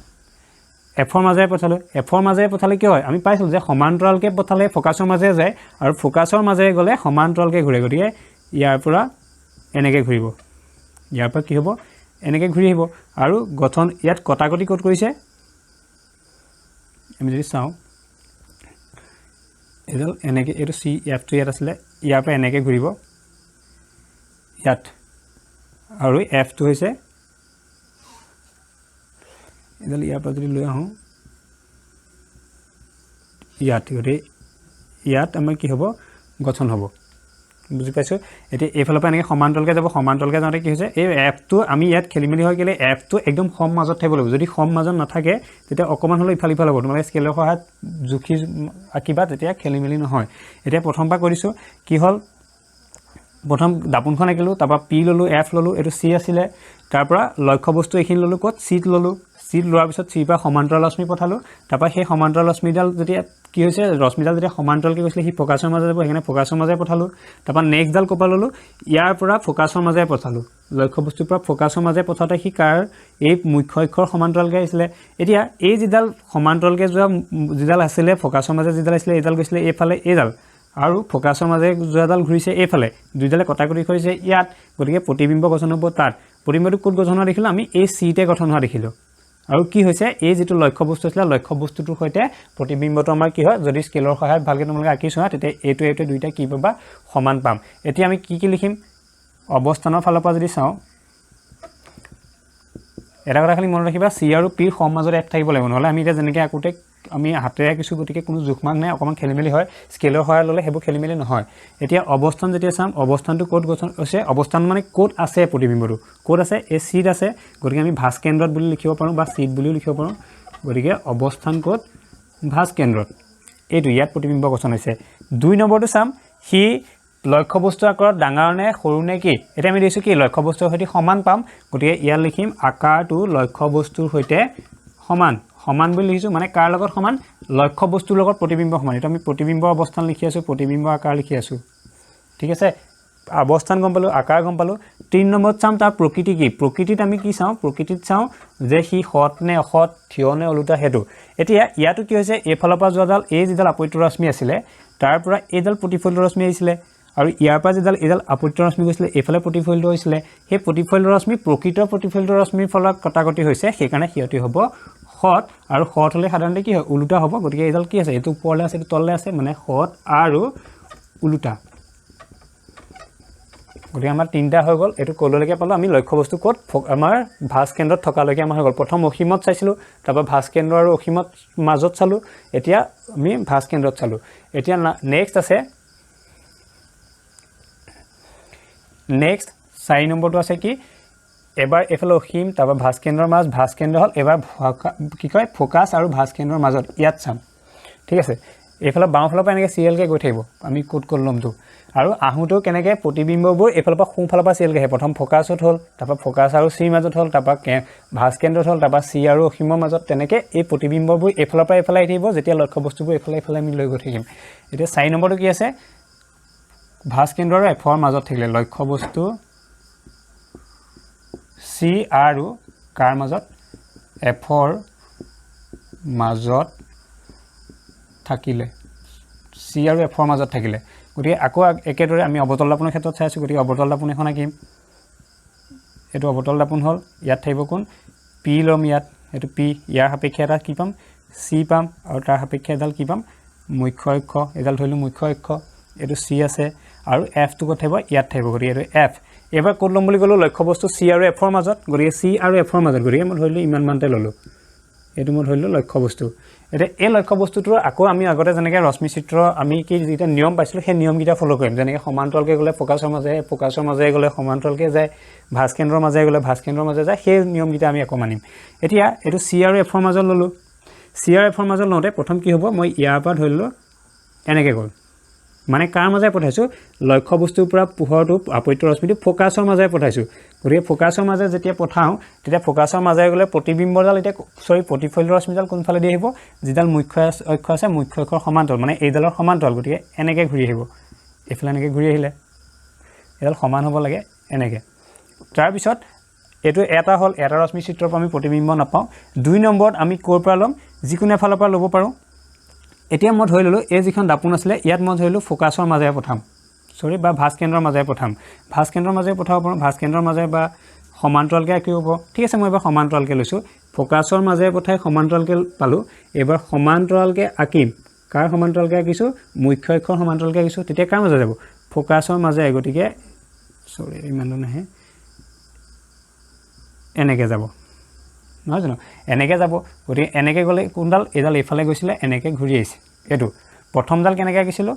এফৰ মাজে পঠালো এফৰ মাজে পঠালে কি হয় আমি পাইছো যে সমান্তৰালকে পঠালে ফোকাছৰ মাজে যায় আৰু ফোকাছৰ মাজে গলে সমান্তৰালকে ঘূৰে গতিকে ইয়াৰ পৰা এনেকৈ ঘূৰিব ইয়াৰ পৰা কি হ'ব এনেকৈ ঘূৰি আহিব আৰু গঠন ইয়াত কটাকটি কোড কৰিছে আমি যদি চাও এডাল এনেকৈ এটো সি এফ টো ইয়াত আছিল ইয়াৰ পৰা এনেকৈ ঘূৰিব ইয়াত আৰু এফ টো হৈছে এডাল ইয়াৰ পৰা যদি লৈ আহো ইয়াত গতিকে ইয়াত আমাৰ কি হ'ব গঠন হ'ব বুজি পাইছো এতিয়া এইফালৰ পৰা এনেকৈ সমান্তৰালকে যাব সমান্তৰালকে যাওঁতে কি হৈছে এই এফ টো আমি ইয়াত খেলিমেলি হৈ গলে এফ টো একদম সম মাজত থাকিব লাগিব যদি সম মাজত নাথাকে তেতিয়া অকমান হলো ইফাল ইফাল হ'ব তোমালোকে স্কেলৰ সহায়ত জুখি আঁকিবা তেতিয়া খেলিমেলি নহয় এতিয়া প্ৰথমবাৰ কৰিছো কি হল প্ৰথম দাপনখন আঁকিলো তাৰপৰা পি ললো এফ ললো এটো সি আছিল তাৰ পৰা লক্ষ্য বস্তু এখিনি ললো ক'ত সিট ললো সিট লোৱাৰ পিছত সি পৰা সমান্তৰাল ৰশ্মি পঠালো তাৰপৰা সেই সমান্তৰাল ৰশ্মিডাল যেতিয়া কি হৈছে ৰশ্মিডাল যেতিয়া সমান্তৰালকে গৈছিল হি ফোকাছৰ মাজে যাব এখানে ফোকাছৰ মাজে পঠালো তাৰপৰা নেক্সট ডাল কপা ললো ইয়াৰ পৰা ফোকাছৰ মাজে পঠালো লক্ষ্য বস্তুৰ পৰা ফোকাছৰ মাজে পঠাতে হি কাৰ এই মুখ্য অক্ষৰ সমান্তৰালকে আছিল এতিয়া এই যিডাল সমান্তৰালকে যোৱা যিডাল আছিল ফোকাছৰ মাজে যিডাল আছিল এইডাল গৈছিল এইফালে এইডাল আৰু ফোকাছৰ মাজে যোৱাডাল ঘূৰিছে এইফালে দুইডালে কটাকটি কৰিছে ইয়াত গতিকে প্ৰতিবিম্ব গঠন হ'ব তাত প্ৰতিবিম্বটো কোড গঠন হোৱা দেখিলো আমি এই সিটে গঠন হোৱা দেখিলো আৰু কি হৈছে এই যেটো লক্ষ্য বস্তু আছিল লক্ষ্য বস্তুটোৰ সৈতে প্ৰতিবিম্বটো আমাৰ কি হয় যদি স্কেলৰ সহায়ত ভালকৈ তোমালোকে আঁকিছো তেতিয়া এইটো দুইটা কি পাবা সমান পাম এতিয়া আমি কি লিখিম অৱস্থানৰ ফালৰ পৰা যদি চাও এটা কথা খালি মনত ৰাখিবা সি আৰু পি সম মাজত এফ থাকিব লাগিব নহলে আমি এতিয়া যেনেকৈ আঁকোতে আমি হাতেৰে কিছু গতিকে কোনো জুখমাক নাই অকমান খেলিমেলি হয় স্কেলৰ সহায়ত ললে হেবু খেলিমেলি নহয় এতিয়া অৱস্থান যেতিয়া চাম অৱস্থানটো কোড গঠন হৈছে অৱস্থান মানে কোড আছে প্ৰতিবিম্বটো কোড আছে এ সিট আছে গতিকে আমি ভাস কেন্দ্ৰত বুলি লিখিব পাৰো বা সিট বুলিও লিখিব পাৰো গতিকে অৱস্থান কোড ভাস কেন্দ্ৰত এইটো ইয়াত প্ৰতিবিম্ব গঠন হৈছে 2 নম্বৰটো চাম হি লক্ষ্য বস্তু আকাৰত ডাঙৰ নে সৰু নে কি এটা আমি দিছো কি লক্ষ্য বস্তুৰ সৈতে সমান পাম গতিকে ইয়াত লিখিম আকাৰটো লক্ষ্য বস্তুৰ সৈতে সমান বুলি লিখিছো মানে কাৰ লগত সমান লক্ষ্য বস্তুৰ লগত প্ৰতিবিম্ব সমান এটা আমি প্ৰতিবিম্বৰ অৱস্থান লিখি আছো প্ৰতিবিম্ব আকাৰ লিখি আছো ঠিক আছে অৱস্থান গম পালো আকাৰ গম পালো 3 নম্বৰত চাম তাৰ প্ৰকৃতি কি প্ৰকৃতিত আমি কি চাও প্ৰকৃতিত চাও যে হি সৎ নে অসৎ থিয় নে ওলুটা হেতু এতিয়া ইয়াতো কি হৈছে এফালৰ পৰা যোৱাডাল এই যিডাল আপত্য ৰশ্মি আছিল তাৰ পৰা এইডাল প্ৰতিফলিত ৰশ্মি আহিছিল আৰু ইয়াৰ পৰা যেডাল এডাল আপত্য ৰশ্মি গৈছিলে এইফালে প্ৰতিফলিত হৈছিলে সেই প্ৰতিফলিত ৰশ্মি প্ৰকৃত প্ৰতিফলিত ৰশ্মিৰ ফলত কটাকটি হৈছে সেইকাৰণে সিহঁতি হ'ব সৎ আৰু সৎ হ'লে সাধাৰণতে কি হয় উলুটা হ'ব গতিকে এডাল কি আছে এইটো ওপৰলৈ আছে এইটো তললৈ আছে মানে সৎ আৰু উলুটা গতিকে আমাৰ তিনিটা হৈ গ'ল এইটো কলৈকে পালোঁ আমি লক্ষ্যবস্তু ক'ত আমাৰ ভাঁজ কেন্দ্ৰত থকালৈকে আমাৰ হৈ গ'ল প্ৰথম অসীমত চাইছিলোঁ তাৰপৰা ভাঁজ কেন্দ্ৰ আৰু অসীমত মাজত চালোঁ এতিয়া আমি ভাঁজ কেন্দ্ৰত চালোঁ এতিয়া নেক্সট আছে নেক্সট 4 নম্বৰটো আছে কি এবাৰ এফালে অসীম তাৰপৰা ভাঁজ কেন্দ্ৰৰ মাজ ভাঁজ কেন্দ্ৰ হ'ল এবাৰ কি কয় ফ'কাছ আৰু ভাঁজ কেন্দ্ৰৰ মাজত ইয়াত চাম ঠিক আছে এইফালে বাওঁফালৰ পৰা এনেকৈ চিৰিয়েলকৈ গৈ থাকিব আমি ক'ত ল'মটো আৰু আহোঁতেও কেনেকৈ প্ৰতিবিম্ববোৰ এইফালৰ পৰা সোঁফালৰ পৰা চিৰিয়েলকৈ আহে প্ৰথম ফ'কাছত হ'ল তাৰপৰা ফ'কাছ আৰু চিৰ মাজত হ'ল তাৰপৰা ভাঁজ কেন্দ্ৰত হ'ল তাৰপৰা চি আৰু অসীমৰ মাজত তেনেকৈ এই প্ৰতিবিম্ববোৰ এইফালৰ পৰা এইফালে আহি থাকিব যেতিয়া লক্ষ্যবস্তুবোৰ এইফালে আমি লৈ গৈ থাকিম এতিয়া 4 নম্বৰটো কি আছে ভাঁজ কেন্দ্ৰ আৰু এফৰ মাজত থাকিলে লক্ষ্যবস্তু চি আৰু কাৰ মাজত এফৰ মাজত থাকিলে চি আৰু এফৰ মাজত থাকিলে গতিকে আকৌ একেদৰে আমি অৱতল দাপোনৰ ক্ষেত্ৰত চাই আছোঁ গতিকে অৱতল দাপোন এখন আঁকিম এইটো অৱতল দাপোন হ'ল ইয়াত থাকিব কোন পি ল'ম ইয়াত এইটো পি ইয়াৰ সাপেক্ষে এটা কি পাম চি পাম আৰু তাৰ সাপেক্ষে এডাল কি পাম মুখ্য অক্ষ এডাল ধৰিলোঁ মুখ্য অক্ষ এইটো চি আছে আৰু এফটো ক'ত থাকিব ইয়াত থাকিব গতিকে এইটো এফ এবাৰ ক'ত ল'ম বুলি ক'লোঁ লক্ষ্যবস্তু চি আৰু এফৰ মাজত গতিকে চি আৰু এফৰ মাজত গতিকে মই ধৰিলোঁ ইমান মানতে ল'লোঁ এইটো মই ধৰিলোঁ লক্ষ্যবস্তু এতিয়া এই লক্ষ্যবস্তুটোৰ আকৌ আমি আগতে যেনেকৈ ৰশ্মি চিত্ৰ আমি কি যিটা নিয়ম পাইছিলোঁ সেই নিয়মকেইটা ফ'ল' কৰিম যেনেকৈ সমান্তৰালকৈ গ'লে ফ'কাছৰ মাজে গ'লে সমান্তৰালকৈ যায় ভাঁজ কেন্দ্ৰৰ মাজে গ'লে ভাঁজ কেন্দ্ৰৰ মাজে যায় সেই নিয়মকেইটা আমি আকৌ মানিম এতিয়া এইটো চি আৰু এফৰ মাজত ল'লোঁ চি আৰু এফৰ মাজত লওঁতে প্ৰথম কি হ'ব মই ইয়াৰ পৰা ধৰি ল'লোঁ এনেকৈ গ'ল মানে কাৰ মাজে পঠাইছোঁ লক্ষ্যবস্তুৰ পৰা পোহৰটো আপত্য ৰশ্মিটো ফ'কাছৰ মাজে পঠাইছোঁ গতিকে ফ'কাছৰ মাজে যেতিয়া পঠাওঁ তেতিয়া ফ'কাছৰ মাজে গ'লে প্ৰতিবিম্বডাল এতিয়া প্ৰতিফলিত ৰশ্মিডাল কোনফালে দি আহিব যিডাল মুখ্য অক্ষ আছে মুখ্য অক্ষৰ সমান্তৰাল মানে এইডালৰ সমান্তৰাল গতিকে এনেকৈ ঘূৰি আহিব এইফালে এনেকৈ ঘূৰি আহিলে এইডাল সমান হ'ব লাগে এনেকৈ তাৰপিছত এইটো এটা হ'ল এটা ৰশ্মি চিত্ৰৰ পৰা আমি প্ৰতিবিম্ব নাপাওঁ 2 নম্বৰত আমি ক'ৰ পৰা ল'ম যিকোনো এফালৰ পৰা ল'ব পাৰোঁ এতিয়া মই ধৰি ল'লোঁ এই যিখন দাপোন আছিলে ইয়াত মই ধৰিলোঁ ফ'কাছৰ মাজেৰে পঠাম বা ভাঁজ কেন্দ্ৰৰ মাজেৰে পঠাম ভাঁজ কেন্দ্ৰৰ মাজেৰে পঠাব পাৰোঁ ভাঁজ কেন্দ্ৰৰ মাজেৰে বা সমান্তৰালকৈ আঁকিব পাৰোঁ ঠিক আছে মই এবাৰ সমান্তৰালকৈ লৈছোঁ ফ'কাছৰ মাজেৰে পঠাই সমান্তৰালকৈ পালোঁ এইবাৰ সমান্তৰালকৈ আঁকিম কাৰ সমান্তৰালকৈ আঁকিছোঁ মুখ্য অক্ষৰ সমান্তৰালকৈ আঁকিছোঁ তেতিয়া কাৰ মাজে যাব ফ'কাছৰ মাজেৰে গতিকে ইমানটো নাহে এনেকৈ যাব নহয় জানো এনেকৈ যাব গতিকে এনেকৈ গ'লে কোনডাল এইডাল এইফালে গৈছিলে এনেকৈ ঘূৰি আহিছে এইটো প্ৰথমডাল কেনেকৈ আঁকিছিলোঁ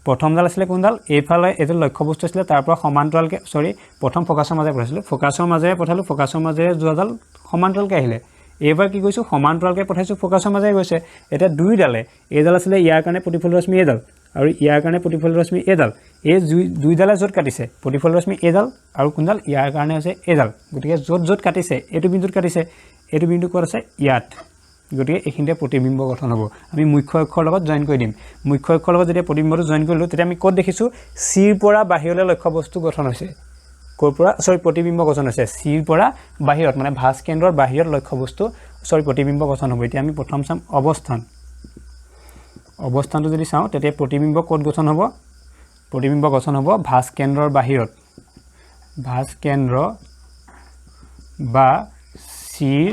প্ৰথমডাল আছিলে কোনডাল এইফালে এইটো লক্ষ্যবস্তু আছিলে তাৰ পৰা সমান্তৰালকৈ প্ৰথম ফ'কাছৰ মাজেৰে পঠাইছিলোঁ ফ'কাছৰ মাজেৰে পঠালোঁ ফ'কাছৰ মাজেৰে যোৱাডাল সমান্তৰালকৈ আহিলে এইবাৰ কি কৈছোঁ সমান্তৰালকৈ পঠাইছোঁ ফ'কাছৰ মাজেৰে গৈছে এতিয়া দুইডালে এইডাল আছিলে ইয়াৰ কাৰণে প্ৰতিফলিত ৰশ্মি এইডাল আৰু ইয়াৰ কাৰণে প্ৰতিফলিত ৰশ্মি এইডাল এই দুইডালে য'ত কাটিছে প্ৰতিফলিত ৰশ্মি এইডাল আৰু কোনডাল ইয়াৰ কাৰণে হৈছে এইডাল গতিকে য'ত কাটিছে এইটো বিন্দুত কাটিছে এইটো বিন্দু ক'ত আছে ইয়াত গতিকে এইখিনিতে প্ৰতিবিম্ব গঠন হ'ব আমি মুখ্য অক্ষৰ লগত জইন কৰি দিম মুখ্য অক্ষৰ লগত যেতিয়া প্ৰতিবিম্বটো জইন কৰিলোঁ তেতিয়া আমি ক'ত দেখিছোঁ চিৰ পৰা বাহিৰলৈ লক্ষ্যবস্তু গঠন হৈছে ক'ৰ পৰা প্ৰতিবিম্ব গঠন হৈছে চিৰ পৰা বাহিৰত মানে ভাঁজ কেন্দ্ৰৰ বাহিৰত লক্ষ্যবস্তু প্ৰতিবিম্ব গঠন হ'ব এতিয়া আমি প্ৰথম চাম অৱস্থানটো যদি চাওঁ তেতিয়া প্ৰতিবিম্ব ক'ত গঠন হ'ব প্ৰতিবিম্ব গঠন হ'ব ভাঁজ কেন্দ্ৰৰ বাহিৰত ভাঁজ কেন্দ্ৰ বা চিৰ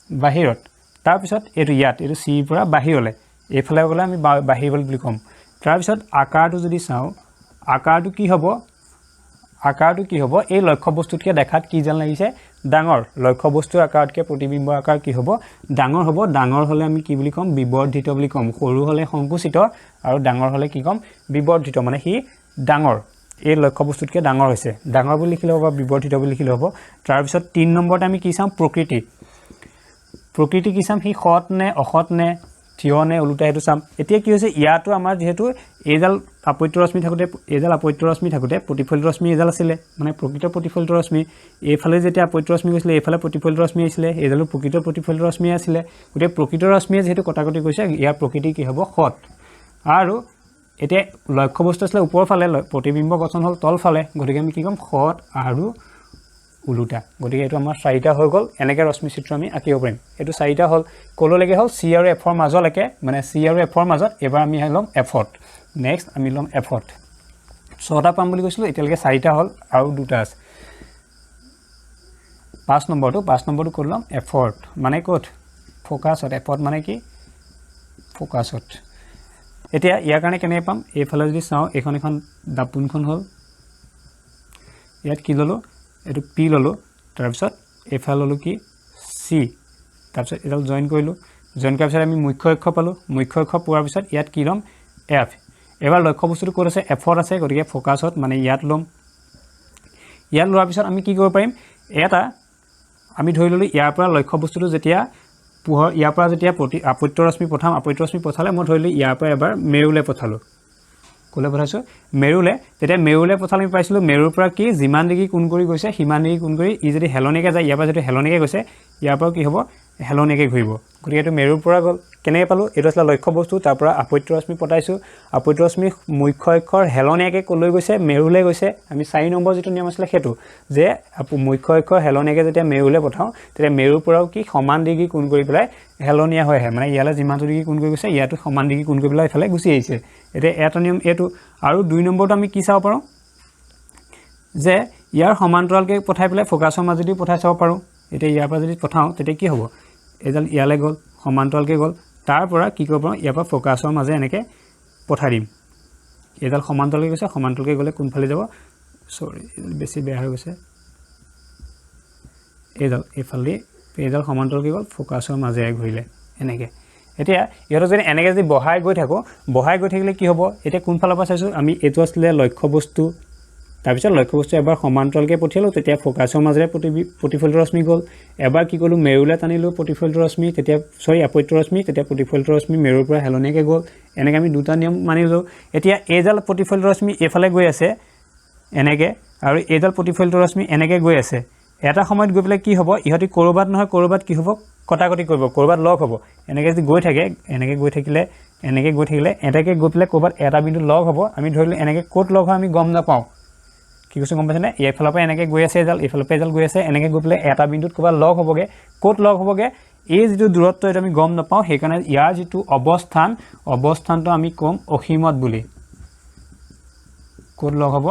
বাহিৰত তাৰপিছত এইটো ইয়াত এইটো চিৰ পৰা বাহিৰলৈ এইফালে গ'লে আমি বাহিৰলৈ বুলি ক'ম তাৰপিছত আকাৰটো যদি চাওঁ আকাৰটো কি হ'ব এই লক্ষ্যবস্তুতকৈ দেখাত কি যেন লাগিছে ডাঙৰ লক্ষ্যবস্তুৰ আকাৰতকৈ প্ৰতিবিম্বৰ আকাৰ কি হ'ব ডাঙৰ হ'ব ডাঙৰ হ'লে আমি কি বুলি ক'ম বিবৰ্ধিত বুলি ক'ম সৰু হ'লে সংকুচিত আৰু ডাঙৰ হ'লে কি ক'ম বিবৰ্ধিত মানে সি ডাঙৰ এই লক্ষ্যবস্তুতকৈ ডাঙৰ হৈছে ডাঙৰ বুলি লিখিলে হ'ব বা বিবৰ্ধিত বুলি লিখিলে হ'ব তাৰপিছত 3 নম্বৰত আমি কি চাম প্ৰকৃতি কি চাম সি সৎ নে অসৎ নে থিয় নে ওলোটা সেইটো চাম এতিয়া কি হৈছে ইয়াতো আমাৰ যিহেতু এইডাল আপত্য ৰশ্মি থাকোঁতে প্ৰতিফলিত ৰশ্মি এইডাল আছিলে মানে প্ৰকৃত প্ৰতিফলিত ৰশ্মি এইফালে যেতিয়া আপত্য ৰশ্মি গৈছিলে এইফালে প্ৰতিফলিত ৰশ্মি আহিছিলে এইডালো প্ৰকৃত প্ৰতিফলিত ৰশ্মি আছিলে গতিকে প্ৰকৃত ৰশ্মিয়ে যিহেতু কটাকটি কৰিছে ইয়াৰ প্ৰকৃতি কি হ'ব সৎ আৰু এতিয়া লক্ষ্যবস্তু আছিলে ওপৰৰ ফালে প্ৰতিবিম্ব গঠন হ'ল তলফালে গতিকে আমি কি ক'ম সৎ আৰু ওলোটা গতিকে এইটো আমাৰ 4টা হৈ গ'ল এনেকৈ ৰশ্মি চিত্ৰ আমি আঁকিব পাৰিম এইটো 4টা হ'ল কললৈকে হ'ল চি আৰু এফৰ মাজলৈকে মানে চি আৰু এফৰ মাজত এবাৰ আমি ল'ম এফত নেক্সট আমি ল'ম এফত 6টা পাম বুলি কৈছিলোঁ এতিয়ালৈকে 4টা হ'ল আৰু 2টা আছে 5 নম্বৰটো কৰি ল'ম এফত মানে ক'ত ফ'কাছত এফত মানে কি ফ'কাছত এতিয়া ইয়াৰ কাৰণে কেনেকৈ পাম এইফালে যদি চাওঁ এখন দাপোনখন হ'ল ইয়াত কি ল'লোঁ এইটো পি ল'লোঁ তাৰপিছত এইফালে ল'লোঁ কি চি তাৰপিছত এডাল জইন কৰিলোঁ জইন কৰাৰ পিছত আমি মুখ্য অক্ষ পালোঁ মুখ্য অক্ষ পোৱাৰ পিছত ইয়াত কি ল'ম এফ এবাৰ লক্ষ্য বস্তুটো ক'ত আছে এফত আছে গতিকে ফ'কাছত মানে ইয়াত ল'ম ইয়াত লোৱাৰ পিছত আমি কি কৰিব পাৰিম এটা আমি ধৰি ল'লোঁ ইয়াৰ পৰা লক্ষ্য বস্তুটো যেতিয়া পোহৰ ইয়াৰ পৰা যেতিয়া আপত্য ৰশ্মি পঠাম আপত্য ৰশ্মি পঠালে মই ধৰিলোঁ ইয়াৰ পৰা এবাৰ মেৰুলৈ পঠালোঁ ক'লৈ পঠাইছোঁ মেৰুলৈ তেতিয়া মেৰুলৈ পঠালে আমি পাইছিলোঁ মেৰুৰ পৰা কি যিমান ডিগ্ৰী কোণ কৰি গৈছে সিমান ডিগ্ৰী কোণ কৰি ই যদি হেলনিকৈ যায় ইয়াৰ পৰা যদি হেলনিকৈ গৈছে ইয়াৰ পৰা কি হ'ব হেলনিকৈ ঘূৰিব গতিকে এইটো মেৰুৰ পৰা গ'ল কেনেকৈ পালোঁ এইটো আছিলে লক্ষ্য বস্তু তাৰ পৰা আপত্য ৰশ্মি পঠাইছোঁ আপত্য ৰশ্মি মুখ্য অক্ষৰ হেলনিয়াকৈ ক'লৈ গৈছে মেৰুলৈ গৈছে আমি 4 নম্বৰ যিটো নিয়ম আছিলে সেইটো যে মুখ্য অক্ষৰ হেলনিয়াকৈ যেতিয়া মেৰুলৈ পঠাওঁ তেতিয়া মেৰুৰ পৰাও কি সমান ডিগ্ৰী কোণ কৰি পেলাই হেলনীয়া হৈ আহে মানে ইয়ালৈ যিমানটো ডিগ্ৰী কোণ কৰি গৈছে ইয়াতো সমান ডিগ্ৰী কোণ কৰি পেলাই এইফালে গুচি আহিছে এতিয়া এটা নিয়ম এইটো আৰু 2 নম্বৰটো আমি কি চাব পাৰোঁ যে ইয়াৰ সমান্তৰালকৈ পঠাই পেলাই ফ'কাছৰ মাজেদি পঠাই চাব পাৰোঁ এতিয়া ইয়াৰ পৰা যদি পঠাওঁ তেতিয়া কি হ'ব এইডাল ইয়ালৈ গ'ল সমান্তৰালকৈ গ'ল তাৰ পৰা কি কৰিব পাৰোঁ ইয়াৰ পৰা ফ'কাছৰ মাজে এনেকৈ পঠাই দিম এইডাল সমান্তৰালকৈ গৈছে সমান্তৰালকৈ গ'লে কোনফালে যাব চৰি বেছি বেয়া হৈ গৈছে এইডাল সমান্তৰালকৈ গ'ল ফ'কাছৰ মাজেৰে ঘূৰিলে এনেকৈ এতিয়া ইহঁতক যদি এনেকৈ যদি বহাই গৈ থাকিলে কি হ'ব এতিয়া কোনফালৰ পৰা চাইছোঁ আমি এইটো আছিলে লক্ষ্য বস্তু তাৰপিছত লক্ষ্য বস্তু এবাৰ সমান্তৰালকৈ পঠিয়ালোঁ তেতিয়া ফ'কাছৰ মাজেৰে প্ৰতিফলিত ৰশ্মি গ'ল এবাৰ কি কৰিলোঁ মেৰুলৈ টানিলোঁ প্ৰতিফলিত ৰশ্মি তেতিয়া আপত্য ৰশ্মি তেতিয়া প্ৰতিফলিত ৰশ্মি মেৰুৰ পৰা হেলনিয়াকৈ গ'ল এনেকৈ আমি 2টা নিয়ম মানিলোঁ এতিয়া এইডাল প্ৰতিফলিত ৰশ্মি এইফালে গৈ আছে এনেকৈ আৰু এইডাল প্ৰতিফলিত ৰশ্মি এনেকৈ গৈ আছে এটা সময়ত গৈ পেলাই কি হ'ব ইহঁতি ক'ৰবাত নহয় ক'ৰবাত কি হ'ব কটাকটি কৰিব ক'ৰবাত লগ হ'ব এনেকৈ যদি গৈ থাকে এনেকৈ গৈ থাকিলে এনেকৈ গৈ পেলাই ক'ৰবাত এটা বিন্দু লগ হ'ব আমি ধৰিলোঁ এনেকৈ ক'ত লগ হয় আমি গম নাপাওঁ কি কৈছোঁ গম পাইছেনে এইফালৰ পৰা এনেকৈ গৈ আছে এইফালৰ পৰা এডাল গৈ আছে এনেকৈ গৈ পেলাই এটা বিন্দুত ক'ৰবাত লগ হ'বগৈ ক'ত লগ হ'বগৈ এই যিটো দূৰত্ব এইটো আমি গম নাপাওঁ সেইকাৰণে ইয়াৰ যিটো অৱস্থানটো আমি ক'ম অসীমত বুলি ক'ত লগ হ'ব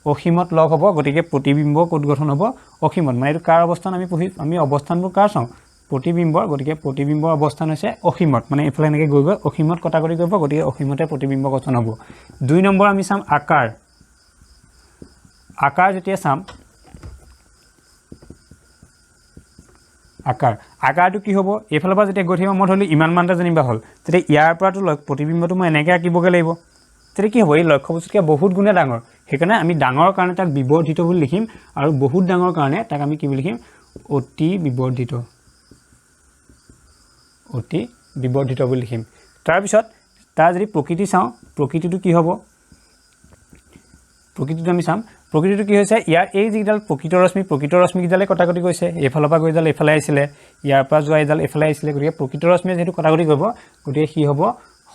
অসীমত লগ হ'ব গতিকে প্ৰতিবিম্ব ক'ত গঠন হ'ব অসীমত মানে এইটো কাৰ অৱস্থান আমি অৱস্থানবোৰ কাৰ চাওঁ প্ৰতিবিম্বৰ গতিকে প্ৰতিবিম্বৰ অৱস্থান হৈছে অসীমত মানে এইফালে এনেকৈ গৈ অসীমত কটাকটি কৰিব গতিকে অসীমতে প্ৰতিবিম্ব গঠন হ'ব 2 নম্বৰ আমি চাম আকাৰ যেতিয়া চাম আকাৰটো কি হ'ব এইফালৰ পৰা যেতিয়া গৈ থাকিব মই ধৰিলোঁ ইমান মানটা জানিবা হ'ল তেতিয়া ইয়াৰ পৰাতো প্ৰতিবিম্বটো মই এনেকৈ আঁকিবগৈ লাগিব তেতিয়া কি হ'ব এই লক্ষ্য বস্তুতকৈ বহুত গুণে ডাঙৰ সেইকাৰণে আমি ডাঙৰ কাৰণে তাক বিবৰ্ধিত বুলি লিখিম আৰু বহুত ডাঙৰ কাৰণে তাক আমি কি বুলি লিখিম অতি বিবৰ্ধিত বুলি লিখিম তাৰপিছত তাৰ যদি প্ৰকৃতি চাওঁ প্ৰকৃতিটো কি হ'ব প্ৰকৃতিটো আমি চাম প্ৰকৃতিটো কি হৈছে ইয়াৰ এই যিডাল প্ৰকৃত ৰশ্মিকেইডালে কটাকটি কৰিছে এইফালৰ পৰা গৈ এডাল এইফালে আহিছিলে ইয়াৰ পৰা যোৱা এডাল এইফালে আহিছিলে গতিকে প্ৰকৃত ৰশ্মিয়ে যিহেতু কটাকটি কৰিব গতিকে সি হ'ব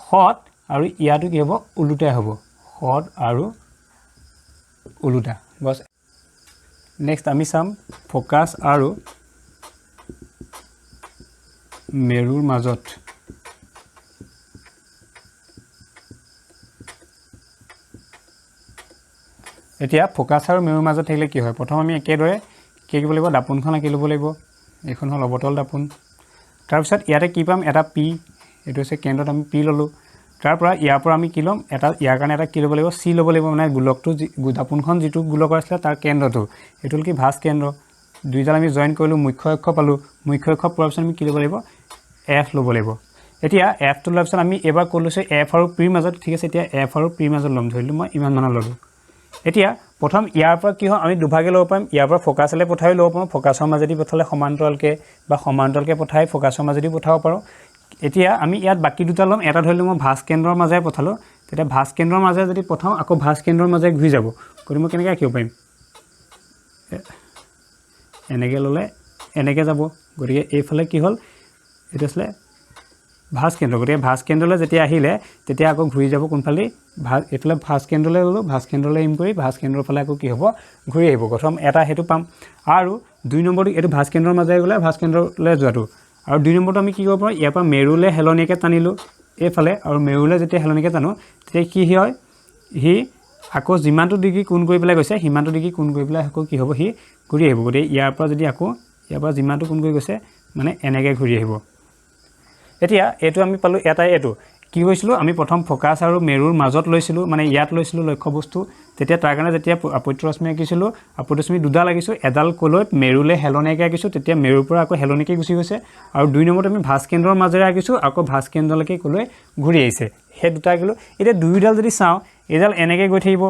সৎ আৰু ইয়াতো কি হ'ব ওলোটাই হ'ব সৎ আৰু ওলোটা বছ নেক্সট আমি চাম ফ'কাছ আৰু মেৰুৰ মাজত এতিয়া ফ'কাছ আৰু মেৰুৰ মাজত থাকিলে কি হয় প্ৰথম আমি একেদৰে কি আঁকিব লাগিব দাপোনখন আঁকি ল'ব লাগিব এইখন হ'ল অৱতল দাপোন তাৰপিছত ইয়াতে কি পাম এটা পি এইটো হৈছে কেন্দ্ৰত আমি পি ল'লোঁ তাৰ পৰা ইয়াৰ পৰা আমি কি ল'ম ইয়াৰ কাৰণে এটা কি ল'ব লাগিব চি ল'ব লাগিব মানে গোলকটো দাপোনখন যিটো গোলকৰ আছিলে তাৰ কেন্দ্ৰটো এইটো হ'ল কি ভাঁজ কেন্দ্ৰ দুইডাল আমি জইন কৰিলোঁ মুখ্য অক্ষ পালোঁ মুখ্য অক্ষ পোৱাৰ পিছত আমি কি ল'ব লাগিব এফ ল'ব লাগিব এতিয়া এফটো লোৱাৰ পিছত আমি এবাৰ ক'ত লৈছোঁ এফ আৰু পিৰ মাজত ঠিক আছে এতিয়া এফ আৰু পিৰ মাজত ল'ম ধৰিলোঁ মই ইমান মানৰ ল'লোঁ এতিয়া প্ৰথম ইয়াৰ পৰা কি হয় আমি দুভাগে ল'ব পাৰিম ইয়াৰ পৰা ফ'কাছলৈ পঠাই ল'ব পাৰোঁ ফ'কাছৰ মাজেদি পঠালে সমান্তৰালকৈ পঠাই ফ'কাছৰ মাজেদি পঠাব পাৰোঁ এতিয়া আমি ইয়াত বাকী 2টা ল'ম এটা ধৰিলোঁ মই ভাঁজ কেন্দ্ৰৰ মাজেৰে পঠালোঁ তেতিয়া ভাঁজ কেন্দ্ৰৰ মাজেৰে যদি পঠাওঁ আকৌ ভাঁজ কেন্দ্ৰৰ মাজেৰে ঘূৰি যাব গতিকে মই কেনেকৈ আঁকিব পাৰিম এনেকৈ ল'লে এনেকৈ যাব গতিকে এইফালে কি হ'ল এইটো আছিলে ভাঁজ কেন্দ্ৰ গতিকে ভাঁজ কেন্দ্ৰলৈ যেতিয়া আহিলে তেতিয়া আকৌ ঘূৰি যাব কোনফালে এইফালে ভাঁজ কেন্দ্ৰলৈ গ'লোঁ ভাঁজ কেন্দ্ৰলৈ এম কৰি ভাঁজ কেন্দ্ৰৰ ফালে আকৌ কি হ'ব ঘূৰি আহিব প্ৰথম এটা সেইটো পাম আৰু 2 নম্বৰটো এইটো ভাঁজ কেন্দ্ৰৰ মাজেৰে গ'লে ভাঁজ কেন্দ্ৰলৈ যোৱাটো আৰু 2 নম্বৰটো আমি কি কৰিব পাৰোঁ ইয়াৰ পৰা মেৰুলৈ হেলনীয়াকৈ টানিলোঁ এইফালে আৰু মেৰুলৈ যেতিয়া হেলনীয়াকৈ টানো তেতিয়া কি হয় সি আকৌ যিমানটো ডিগ্ৰী কোণ কৰি পেলাই গৈছে সিমানটো ডিগ্ৰী কোণ কৰি পেলাই আকৌ কি হ'ব সি ঘূৰি আহিব গতিকে ইয়াৰ পৰা যদি আকৌ ইয়াৰ পৰা যিমানটো কোণ কৰি গৈছে মানে এনেকৈ ঘূৰি আহিব এতিয়া এইটো আমি পালোঁ এটাই এইটো কি কৰিছিলোঁ আমি প্ৰথম ফ'কাছ আৰু মেৰুৰ মাজত লৈছিলোঁ মানে ইয়াত লৈছিলোঁ লক্ষ্যবস্তু তেতিয়া তাৰ কাৰণে যেতিয়া আপত্য ৰশ্মি আঁকিছিলোঁ আপত্য ৰশ্মি দুডাল আঁকিছোঁ এডাল ক'লৈ মেৰুলৈ হেলনীয়াকৈ আঁকিছোঁ তেতিয়া মেৰুৰ পৰা আকৌ হেলনীয়াকৈ গুচি গৈছে আৰু 2 নম্বৰত আমি ভাঁজ কেন্দ্ৰৰ মাজেৰে আঁকিছোঁ আকৌ ভাঁজ কেন্দ্ৰলৈকে ক'লৈ ঘূৰি আহিছে সেই দুটা আঁকিলোঁ এতিয়া দুয়োডাল যদি চাওঁ এইডাল এনেকৈ গৈ থাকিব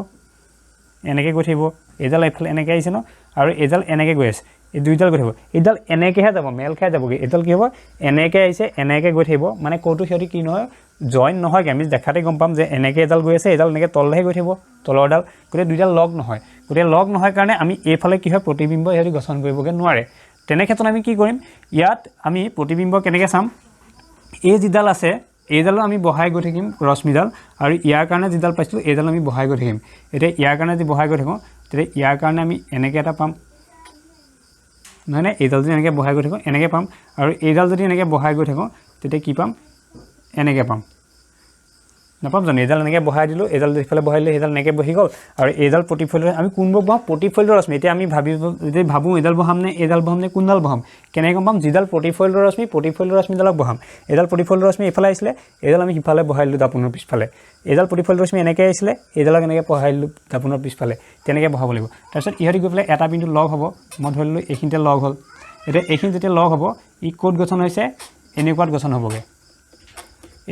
এইডাল এইফালে এনেকৈ আহিছে ন আৰু এইডাল এনেকৈ গৈ আছে এই দুইডাল গৈ থাকিব এইডাল এনেকৈহে যাব মেল খাই যাবগৈ এইডাল কি হ'ব এনেকৈ আহিছে এনেকৈ গৈ থাকিব মানে ক'তো সিহঁতি কি নহয় জইন নহয়গৈ আমি দেখাতে গম পাম যে এনেকৈ এডাল গৈ আছে এইডাল এনেকৈ তললৈহে গৈ থাকিব তলৰডাল গতিকে দুইডাল লগ নহয় গতিকে লগ নহয় কাৰণে আমি এইফালে কি হয় প্ৰতিবিম্ব সিহঁতি গঠন কৰিবগৈ নোৱাৰে তেনে ক্ষেত্ৰত আমি কি কৰিম ইয়াত আমি প্ৰতিবিম্ব কেনেকৈ চাম এই যিডাল আছে এইডালো আমি বহাই গৈ থাকিম ৰশ্মিডাল আৰু ইয়াৰ কাৰণে যিডাল পাইছিলোঁ এইডাল আমি বহাই গৈ থাকিম এতিয়া ইয়াৰ কাৰণে যদি বহাই গৈ থাকোঁ তেতিয়া ইয়াৰ কাৰণে আমি এনেকৈ এটা পাম নহয়নে এইডাল যদি এনেকৈ বহাই গৈ থাকোঁ এনেকৈ পাম আৰু এইডাল যদি এনেকৈ বহাই গৈ থাকোঁ তেতিয়া কি পাম এনেকৈ পাম নাপাম জানো এইডাল এনেকৈ বহাই দিলোঁ এইডাল ইফালে বহাই দিলোঁ সেইডাল এনেকৈ বহি গ'ল আৰু এইডাল প্ৰতিফলিত আমি কোনবোৰ বহাম প্ৰতিফলিত ৰশ্মি এতিয়া আমি যদি ভাবোঁ এইডাল বহাম নে কোনডাল বহাম কেনেকৈ গম পাম যিডাল প্ৰতিফলিত ৰশ্মিডালক বহাম এইডাল প্ৰতিফলিত ৰশ্মি এইফালে আহিছিলে এইডাল আমি সিফালে বহাই দিলোঁ দাপোনৰ পিছফালে এইডাল প্ৰতিফলিত ৰশ্মি এনেকৈ আহিছিলে এইডালক এনেকৈ বহাই দিলোঁ দাপোনৰ পিছফালে তেনেকৈ বহাব লাগিব তাৰপিছত ইহঁতি গৈ পেলাই এটা বিন্দু লগ হ'ব মই ধৰি ললোঁ এইখিনিতে লগ হ'ল এতিয়া এইখিনি যেতিয়া লগ হ'ব ই ক'ত গঠন হৈছে এনেকুৱাত গঠন হ'বগৈ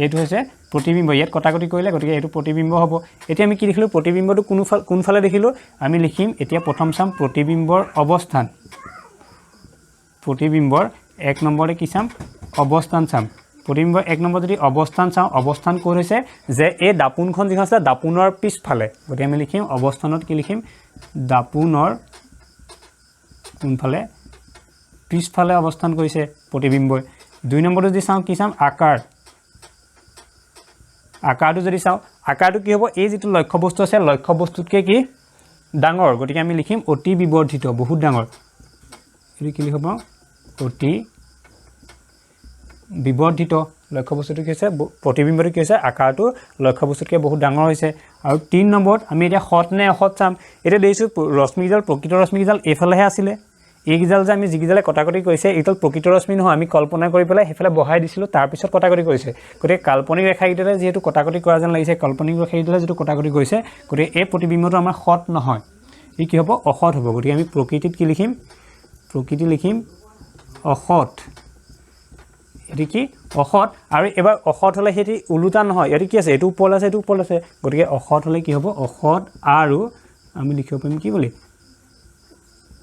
এইটো হৈছে প্ৰতিবিম্ব ইয়াত কটাকটি কৰিলে গতিকে এইটো প্ৰতিবিম্ব হ'ব এতিয়া আমি কি দেখিলোঁ প্ৰতিবিম্বটো কোনফালে দেখিলোঁ আমি লিখিম এতিয়া প্ৰথম চাম প্ৰতিবিম্বৰ অৱস্থান প্ৰতিবিম্বৰ 1 নম্বৰতে কি চাম অৱস্থান চাম প্ৰতিবিম্বৰ 1 নম্বৰ যদি অৱস্থান চাওঁ অৱস্থান ক'ত হৈছে যে এই দাপোনখন যিখন আছে দাপোনৰ পিছফালে গতিকে আমি লিখিম অৱস্থানত কি লিখিম দাপোনৰ কোনফালে পিছফালে অৱস্থান কৰিছে প্ৰতিবিম্বই 2 নম্বৰটো যদি চাওঁ কি চাম আকাৰটো যদি চাওঁ আকাৰটো কি হ'ব এই যিটো লক্ষ্যবস্তু আছে লক্ষ্যবস্তুতকৈ কি ডাঙৰ গতিকে আমি লিখিম অতি বিবৰ্ধিত বহুত ডাঙৰ এইটো কি লিখিব অতি বিবৰ্ধিত লক্ষ্যবস্তুটো কি হৈছে প্ৰতিবিম্বটো কি হৈছে আকাৰটো লক্ষ্যবস্তুতকৈ বহুত ডাঙৰ হৈছে আৰু 3 নম্বৰত আমি এতিয়া সৎ নে অসৎ চাম এতিয়া দেখিছোঁ ৰশ্মিকেইডাল প্ৰকৃত ৰশ্মিকেইডাল এইফালেহে আছিলে এইকেইডাল যে আমি যিকেইডালে কটাকটি কৰিছে এইডাল প্ৰকৃত ৰশ্মি নহয় আমি কল্পনা কৰি পেলাই সেইফালে বহাই দিছিলোঁ তাৰপিছত কটাকটি কৰিছে গতিকে কাল্পনিক ৰেখাকেইডালে যিহেতু কটাকটি কৰা যেন লাগিছে কাল্পনিক ৰেখাকেইডালে যিটো কটাকটি কৰিছে গতিকে এই প্ৰতিবিম্বটো আমাৰ সৎ নহয় ই কি হ'ব অসৎ হ'ব গতিকে আমি প্ৰকৃতিত কি লিখিম প্ৰকৃতি লিখিম অসৎ এটি কি অসৎ আৰু এবাৰ অসৎ হ'লে সেটি ওলোটা নহয় এটি কি আছে এইটো ওপৰলৈ আছে এইটো ওপৰলৈ আছে গতিকে অসৎ হ'লে কি হ'ব অসৎ আৰু আমি লিখিব পাৰিম কি বুলি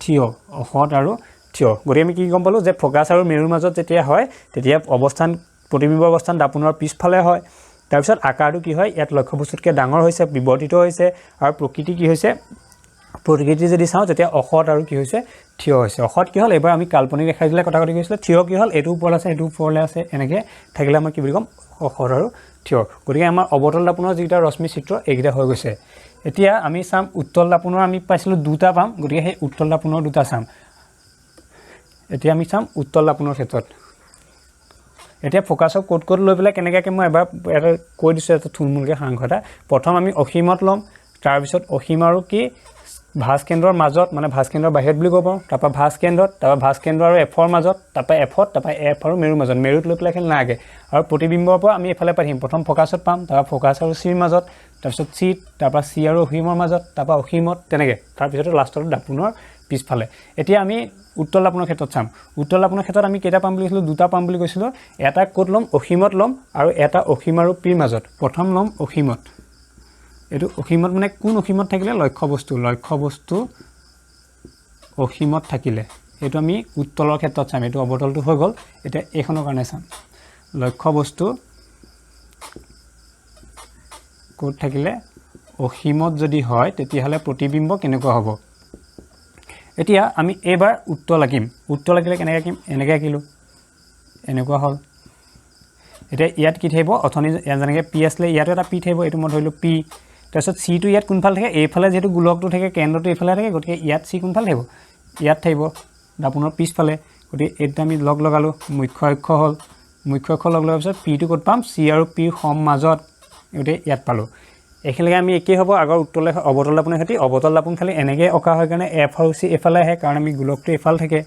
থিয় অসৎ আৰু থিয় গতিকে আমি কি গম পালোঁ যে ফ'কাছ আৰু মেৰুৰ মাজত যেতিয়া হয় তেতিয়া অৱস্থান প্ৰতিবিম্বৰ অৱস্থান দাপোনৰ পিছফালে হয় তাৰপিছত আকাৰটো কি হয় ইয়াত লক্ষ্যবস্তুতকৈ ডাঙৰ হৈছে বিবৰ্ধিত হৈছে আৰু প্ৰকৃতি কি হৈছে প্ৰকৃতি যদি চাওঁ তেতিয়া অসৎ আৰু কি হৈছে থিয় হৈছে অসৎ কি হ'ল এবাৰ আমি কাল্পনিক ৰেখা দিলে কটাকটি কৰিছিলোঁ থিয় কি হ'ল এইটো ওপৰলৈ আছে এইটো ওপৰলৈ আছে এনেকৈ থাকিলে আমাৰ কি বুলি ক'ম অসৎ আৰু থিয় গতিকে আমাৰ অৱতল দাপোনৰ যিকেইটা ৰশ্মি চিত্ৰ এইকেইটা হৈ গৈছে এতিয়া আমি চাম উত্তল দাপোনৰ আমি পাইছিলোঁ দুটা পাম গতিকে সেই উত্তল দাপোনৰ দুটা চাম এতিয়া আমি চাম উত্তল দাপোনৰ ক্ষেত্ৰত এতিয়া ফ'কাছক ক'ত লৈ পেলাই কেনেকৈ মই এবাৰ এটা কৈ দিছোঁ এটা থুলমূলকৈ সাৰাংশ এটা প্ৰথম আমি অসীমত ল'ম তাৰপিছত অসীম আৰু কি ভাঁজ কেন্দ্ৰৰ মাজত মানে ভাঁজ কেন্দ্ৰৰ বাহিৰত বুলি ক'ব পাৰোঁ তাৰপৰা ভাঁজ কেন্দ্ৰত তাৰপৰা ভাঁজ কেন্দ্ৰ আৰু এফৰ মাজত তাৰপৰা এফত তাৰপৰা এফ আৰু মেৰুৰ মাজত মেৰুত লৈ পেলাই খেল নাগে আৰু প্ৰতিবিম্বৰ পৰা আমি এফালে পাই থাকিম প্ৰথম ফ'কাছত পাম তাৰপৰা ফ'কাছ আৰু চিৰ মাজত তাৰপিছত চিত তাৰপৰা চি আৰু অসীমৰ মাজত তাৰপৰা অসীমত তেনেকৈ তাৰপিছতে লাষ্টত দাপোনৰ পিছফালে এতিয়া আমি উত্তল দাপোনৰ ক্ষেত্ৰত চাম উত্তল দাপোনৰ ক্ষেত্ৰত আমি কেইটা পাম বুলি কৈছিলোঁ দুটা পাম বুলি কৈছিলোঁ এটা ক'ত ল'ম অসীমত ল'ম আৰু এটা অসীম আৰু পিৰ মাজত প্ৰথম ল'ম অসীমত এইটো অসীমত মানে কোন অসীমত থাকিলে লক্ষ্যবস্তু অসীমত থাকিলে এইটো আমি উত্তলৰ ক্ষেত্ৰত চাম এইটো অৱতলটো হৈ গ'ল এতিয়া এইখনৰ কাৰণে চাম লক্ষ্যবস্তু ক'ত থাকিলে অসীমত যদি হয় তেতিয়াহ'লে প্ৰতিবিম্ব কেনেকুৱা হ'ব এতিয়া আমি এইবাৰ উত্তল আঁকিম উত্তল আঁকিলে কেনেকৈ আঁকিম এনেকৈ আঁকিলোঁ এনেকুৱা হ'ল এতিয়া ইয়াত কি থাকিব অথনি যেনেকৈ পি আছিলে ইয়াতো এটা পি থাকিব এইটো মই ধৰিলোঁ পি তাৰপিছত চিটো ইয়াত কোনফালে থাকে এইফালে যিহেতু গোলকটো থাকে কেন্দ্ৰটো এইফালে থাকে গতিকে ইয়াত চি কোনফালে থাকিব ইয়াত থাকিব দাপোনৰ পিছফালে গতিকে এইটো আমি লগ লগালোঁ মুখ্য অক্ষ হ'ল মুখ্য অক্ষ লগ লগাৰ পিছত পিটো ক'ত পাম চি আৰু পিৰ সম মাজত গতিকে ইয়াত পালোঁ এইখিনিলৈকে আমি একেই হ'ব আগৰ উত্তৰলে অৱতল দাপোনৰ সৈতে অৱতল দাপোন খালি এনেকৈ অঁকা হয় কাৰণে এফ আৰু চি এইফালে আহে কাৰণ আমি গোলকটো এইফালে থাকে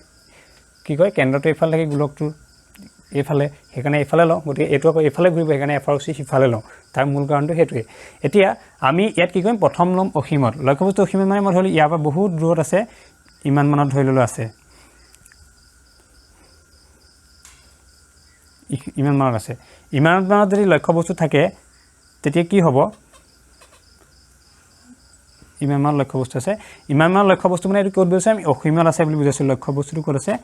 কি কয় কেন্দ্ৰটো এইফালে থাকে গোলকটোৰ এইফালে সেইকাৰণে এইফালে লওঁ গতিকে এইটো আকৌ এইফালে ঘূৰিব সেইকাৰণে এফ আৰু চি সিফালে লওঁ তাৰ মূল কাৰণটো সেইটোৱে এতিয়া আমি ইয়াত কি কৰিম প্ৰথম ল'ম অসীমত লক্ষ্যবস্তু অসীমত মানে মই ধৰিলোঁ ইয়াৰ পৰা বহুত দূৰত আছে ইমান মানত ধৰি ল'লোঁ আছে ইমান মানত আছে ইমান মানত যদি লক্ষ্যবস্তু থাকে তেতিয়া কি হ'ব ইমান মানত লক্ষ্যবস্তু আছে ইমান মানত লক্ষ্যবস্তু মানে এইটো ক'ত বুজাইছে আমি অসীমত আছে বুলি বুজাইছোঁ লক্ষ্যবস্তুটো ক'ত আছে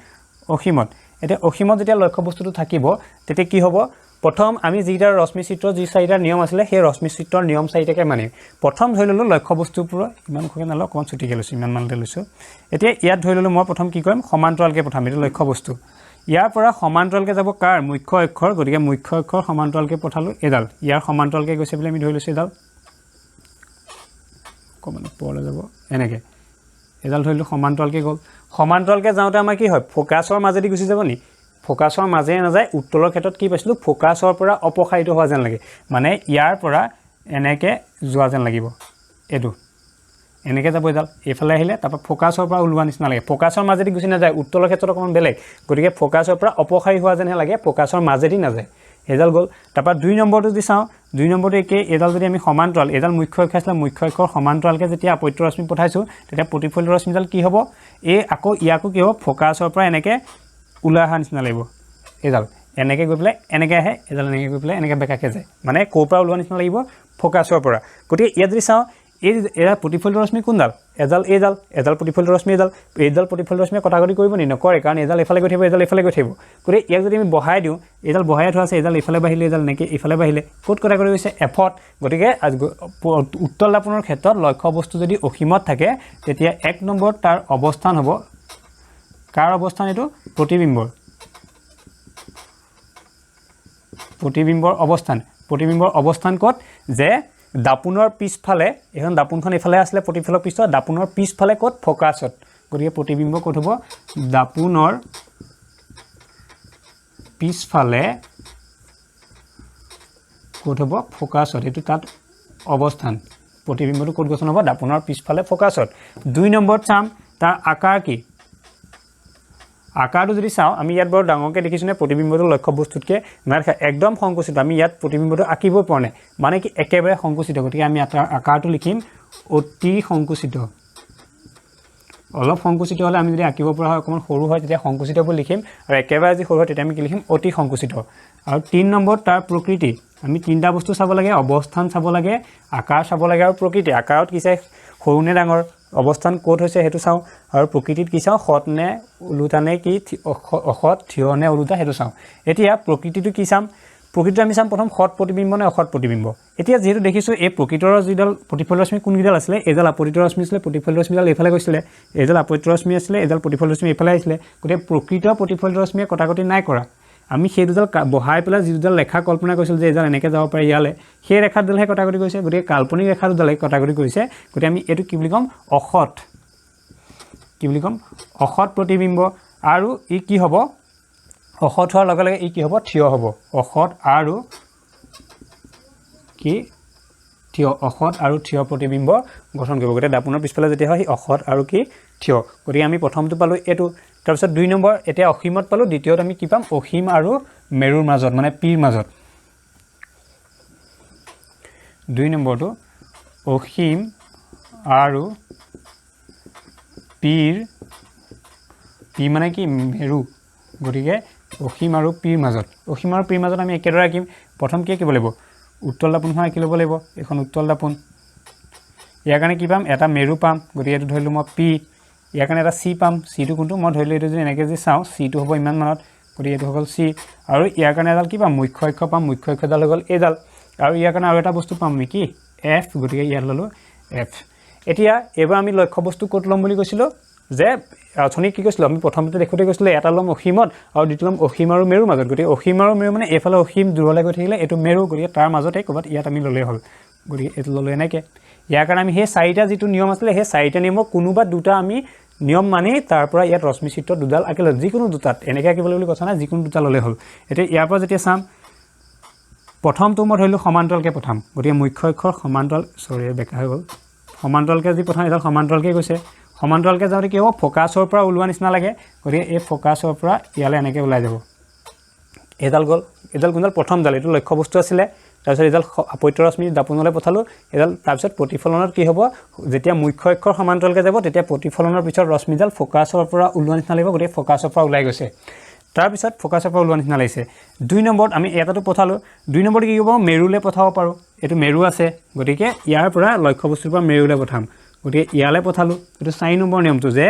অসীমত এতিয়া অসীমত যেতিয়া লক্ষ্যবস্তুটো থাকিব তেতিয়া কি হ'ব প্ৰথম আমি যিটা ৰশ্মি চিত্ৰৰ যি চাৰিটা নিয়ম আছিলে সেই ৰশ্মি চিত্ৰৰ নিয়ম চাৰিটাকে মানিম প্ৰথম ধৰি ল'লোঁ লক্ষ্যবস্তুৰ ইমান খুকে নালওঁ অকণমান ছুটিকৈ লৈছোঁ ইমান মানতে লৈছোঁ এতিয়া ইয়াত ধৰি ল'লোঁ মই প্ৰথম কি কৰিম সমান্তৰালকৈ পঠাম এইটো লক্ষ্যবস্তু ইয়াৰ পৰা সমান্তৰালকৈ যাব কাৰ মুখ্য অক্ষৰ গতিকে মুখ্য অক্ষৰ সমান্তৰালকৈ পঠালোঁ এডাল ইয়াৰ সমান্তৰালকৈ গৈছে বুলি আমি ধৰি লৈছোঁ এডাল অকণমান ওপৰলৈ যাব এনেকৈ এডাল ধৰিলোঁ সমান্তৰালকৈ গ'ল সমান্তৰালকৈ যাওঁতে আমাৰ কি হয় ফ'কাছৰ মাজেদি গুচি যাব নি ফ'কাছৰ মাজেৰে নাযায় উত্তৰৰ ক্ষেত্ৰত কি পাইছিলোঁ ফ'কাছৰ পৰা অপসাৰিত হোৱা যেন লাগে মানে ইয়াৰ পৰা এনেকৈ যোৱা যেন লাগিব এইটো এনেকৈ যাব এডাল এইফালে আহিলে তাৰপৰা ফ'কাছৰ পৰা ওলোৱা নিচিনা লাগে ফ'কাছৰ মাজেদি গুচি নাযায় উত্তৰৰ ক্ষেত্ৰত অকণমান বেলেগ গতিকে ফ'কাছৰ পৰা অপসাৰি হোৱা যেনহে লাগে ফ'কাছৰ মাজেদি নাযায় এডাল গ'ল তাৰপৰা 2 নম্বৰটো যদি চাওঁ 2 নম্বৰটো একেই এডাল যদি আমি সমান্তৰাল এডাল মুখ্য অক্ষ আছিলে মুখ্য অক্ষৰ সমান্তৰালকৈ যেতিয়া আপত্য ৰশ্মি পঠাইছোঁ তেতিয়া প্ৰতিফলিত ৰশ্মিডাল কি হ'ব এই আকৌ ইয়াকো কি হ'ব ফ'কাছৰ পৰা এনেকৈ ওলাই অহা নিচিনা লাগিব এডাল এনেকৈ গৈ পেলাই এনেকৈ আহে এডাল এনেকৈ গৈ পেলাই এনেকৈ বেকাকৈ যায় মানে ক'ৰ পৰা ওলোৱা নিচিনা লাগিব ফ'কাছৰ পৰা গতিকে ইয়াত যদি চাওঁ এডাল প্ৰতিফলিত ৰশ্মি কোনডাল এডাল প্ৰতিফলিত ৰশ্মি এইডাল প্ৰতিফলিত ৰশ্মিয়ে কটাকটি কৰিব নি নকৰে কাৰণ এডাল এইফালে গৈ থাকিব এডাল এইফালে গৈ থাকিব গতিকে ইয়াক যদি আমি বহাই দিওঁ এডাল বহাই থোৱা আছে এডাল এইফালে বাঢ়িলে এডাল এনেকৈ এইফালে বাঢ়িলে ক'ত কটাকটি গৈছে এফত গতিকে উত্তল দাপোনৰ ক্ষেত্ৰত লক্ষ্যবস্তু যদি অসীমত থাকে তেতিয়া 1 নম্বৰত তাৰ অৱস্থান হ'ব কাৰ অৱস্থান এইটো প্ৰতিবিম্বৰ অৱস্থান ক'ত যে দাপোনৰ পিছফালে এখন দাপোনখন এইফালে আছিলে প্ৰতিফলক পৃষ্ঠ দাপোনৰ পিছফালে ক'ত ফ'কাছত গতিকে প্ৰতিবিম্ব ক'ত হ'ব দাপোনৰ পিছফালে ক'ত হ'ব ফ'কাছত এইটো তাত অৱস্থান প্ৰতিবিম্বটো ক'ত গঠন হ'ব দাপোনৰ পিছফালে ফ'কাছত 2 নম্বৰত চাম তাৰ আকাৰ কি আকাৰটো যদি চাওঁ আমি ইয়াত বৰ ডাঙৰকৈ দেখিছোঁ নে প্ৰতিবিম্বটো লক্ষ্যবস্তুতকৈ একদম সংকুচিত আমি ইয়াত প্ৰতিবিম্বটো আঁকিবই পৰা নাই মানে কি একেবাৰে সংকুচিত গতিকে আমি আকাৰটো লিখিম অতি সংকুচিত অলপ সংকুচিত হ'লে আমি যদি আঁকিব পৰা হয় অকণমান সৰু হয় তেতিয়া সংকুচিত বুলি লিখিম আৰু একেবাৰে যদি সৰু হয় তেতিয়া আমি কি লিখিম অতি সংকুচিত আৰু 3 নম্বৰত তাৰ প্ৰকৃতি আমি 3টা বস্তু চাব লাগে অৱস্থান চাব লাগে আকাৰ চাব লাগে আৰু প্ৰকৃতি আকাৰত কি চাই সৰু নে ডাঙৰ অৱস্থান ক'ত হৈছে সেইটো চাওঁ আৰু প্ৰকৃতিত কি চাওঁ সৎ নে ওলোটা নে কি অসৎ থিয় নে ওলোটা সেইটো চাওঁ এতিয়া প্ৰকৃতিটো কি চাম প্ৰকৃতিটো আমি চাম প্ৰথম সৎ প্ৰতিবিম্ব নে অসৎ প্ৰতিবিম্ব এতিয়া যিহেতু দেখিছোঁ এই প্ৰকৃতৰ যিডাল প্ৰতিফলিত ৰশ্মি কোনকেইডাল আছিলে এডাল আপতিত ৰশ্মি আছিলে প্ৰতিফলিত ৰশ্মিডাল এইফালে গৈছিলে এডাল আপতিত ৰশ্মি আছিলে এডাল প্ৰতিফলিত ৰশ্মি এইফালে আহিছিলে গতিকে প্ৰকৃত প্ৰতিফলিত ৰশ্মিয়ে কটাকটি নাই কৰা আমি সেই দুডাল বহাই পেলাই যি দুডাল ৰেখা কল্পনা কৰিছিলোঁ যে এডাল এনেকৈ যাব পাৰে ইয়ালৈ সেই ৰেখাডালহে কটাকটি কৰিছে গতিকে কাল্পনিক ৰেখা দুডালহে কটাকটি কৰিছে গতিকে আমি এইটো কি বুলি ক'ম অসৎ প্ৰতিবিম্ব আৰু ই কি হ'ব অসৎ হোৱাৰ লগে লগে ই কি হ'ব থিয় হ'ব অসৎ আৰু থিয় প্ৰতিবিম্ব গঠন কৰিব গতিকে দাপোনৰ পিছফালে যেতিয়া হয় অসৎ আৰু কি থিয় গতিকে আমি প্ৰথমটো পালোঁ এইটো তাৰপিছত 2 নম্বৰ এতিয়া অসীমত পালোঁ দ্বিতীয়ত আমি কি পাম অসীম আৰু মেৰুৰ মাজত মানে পিৰ মাজত 2 নম্বৰটো অসীম আৰু পি মানে কি মেৰু গতিকে অসীম আৰু পিৰ মাজত আমি একেদৰে আঁকিম প্ৰথম কি আঁকিব লাগিব উত্তল দাপোনখন আঁকি ল'ব লাগিব এখন উত্তল দাপোন ইয়াৰ কাৰণে কি পাম এটা মেৰু পাম গতিকে এইটো ধৰিলোঁ মই পি ইয়াৰ কাৰণে এটা চি পাম চিটো কোনটো মই ধৰিলোঁ এইটো যদি এনেকৈ যদি চাওঁ চিটো হ'ব ইমান মানত গতিকে এইটো হৈ গ'ল চি আৰু ইয়াৰ কাৰণে এডাল কি পাম মুখ্য অক্ষ পাম মুখ্য অক্ষডাল হৈ গ'ল এইডাল আৰু ইয়াৰ কাৰণে আৰু এটা বস্তু পাম নেকি এফ গতিকে ইয়াত ল'লোঁ এফ এতিয়া এইবাৰ আমি লক্ষ্যবস্তু ক'ত ল'ম বুলি কৈছিলোঁ যে অথনি কি কৈছিলোঁ আমি প্ৰথমতে দেখোঁতে কৈছিলোঁ এটা ল'ম অসীমত আৰু দ্বিতীয় ল'ম অসীম আৰু মেৰুৰ মাজত গতিকে অসীম আৰু মেৰু মানে এইফালে অসীম দূৰলৈ গৈ থাকিলে এইটো মেৰু গতিকে তাৰ মাজতে ক'ৰবাত ইয়াত আমি ল'লেই হ'ল গতিকে এইটো ল'লোঁ এনেকৈ ইয়াৰ কাৰণে আমি সেই চাৰিটা যিটো নিয়ম আছিলে সেই চাৰিটা নিয়মৰ কোনোবা দুটা আমি নিয়ম মানি তাৰ পৰা ইয়াত ৰশ্মি চিত্ৰ দুডাল আঁকিলোঁ যিকোনো দুটাত এনেকৈ আঁকিবলৈ বুলি কথা নাই যিকোনো দুটা ল'লেই হ'ল এতিয়া ইয়াৰ পৰা যেতিয়া চাম প্ৰথমটো মই ধৰিলোঁ সমান্তৰালকৈ পঠাম গতিকে মুখ্য অক্ষৰ সমান্তৰাল বেকা হৈ গ'ল সমান্তৰালকৈ যি প্ৰথম এডাল সমান্তৰালকৈ গৈছে সমান্তৰালকৈ যাওঁতে কি হ'ব ফ'কাছৰ পৰা ওলোৱা নিচিনা লাগে গতিকে এই ফ'কাছৰ পৰা ইয়ালৈ এনেকৈ ওলাই যাব এডাল গ'ল এডাল কোনডাল প্ৰথমডাল এইটো লক্ষ্যবস্তু আছিলে তাৰপিছত এডাল আপত্য ৰশ্মি দাপোনলৈ পঠালোঁ এডাল তাৰপিছত প্ৰতিফলনত কি হ'ব যেতিয়া মুখ্য অক্ষৰ সমান্তৰালকৈ যাব তেতিয়া প্ৰতিফলনৰ পিছত ৰশ্মিডাল ফ'কাছৰ পৰা ওলোৱা নিচিনা লাগিব গতিকে ফ'কাছৰ পৰা ওলাই গৈছে তাৰপিছত ফ'কাছৰ পৰা ওলোৱা নিচিনা লাগিছে 2 নম্বৰত আমি এটাটো পঠালোঁ 2 নম্বৰত কি হ'ব মেৰুলৈ পঠাব পাৰোঁ এইটো মেৰু আছে গতিকে ইয়াৰ পৰা লক্ষ্যবস্তুৰ পৰা মেৰুলৈ পঠাম গতিকে ইয়ালৈ পঠালোঁ এইটো 4 নম্বৰ নিয়মটো যে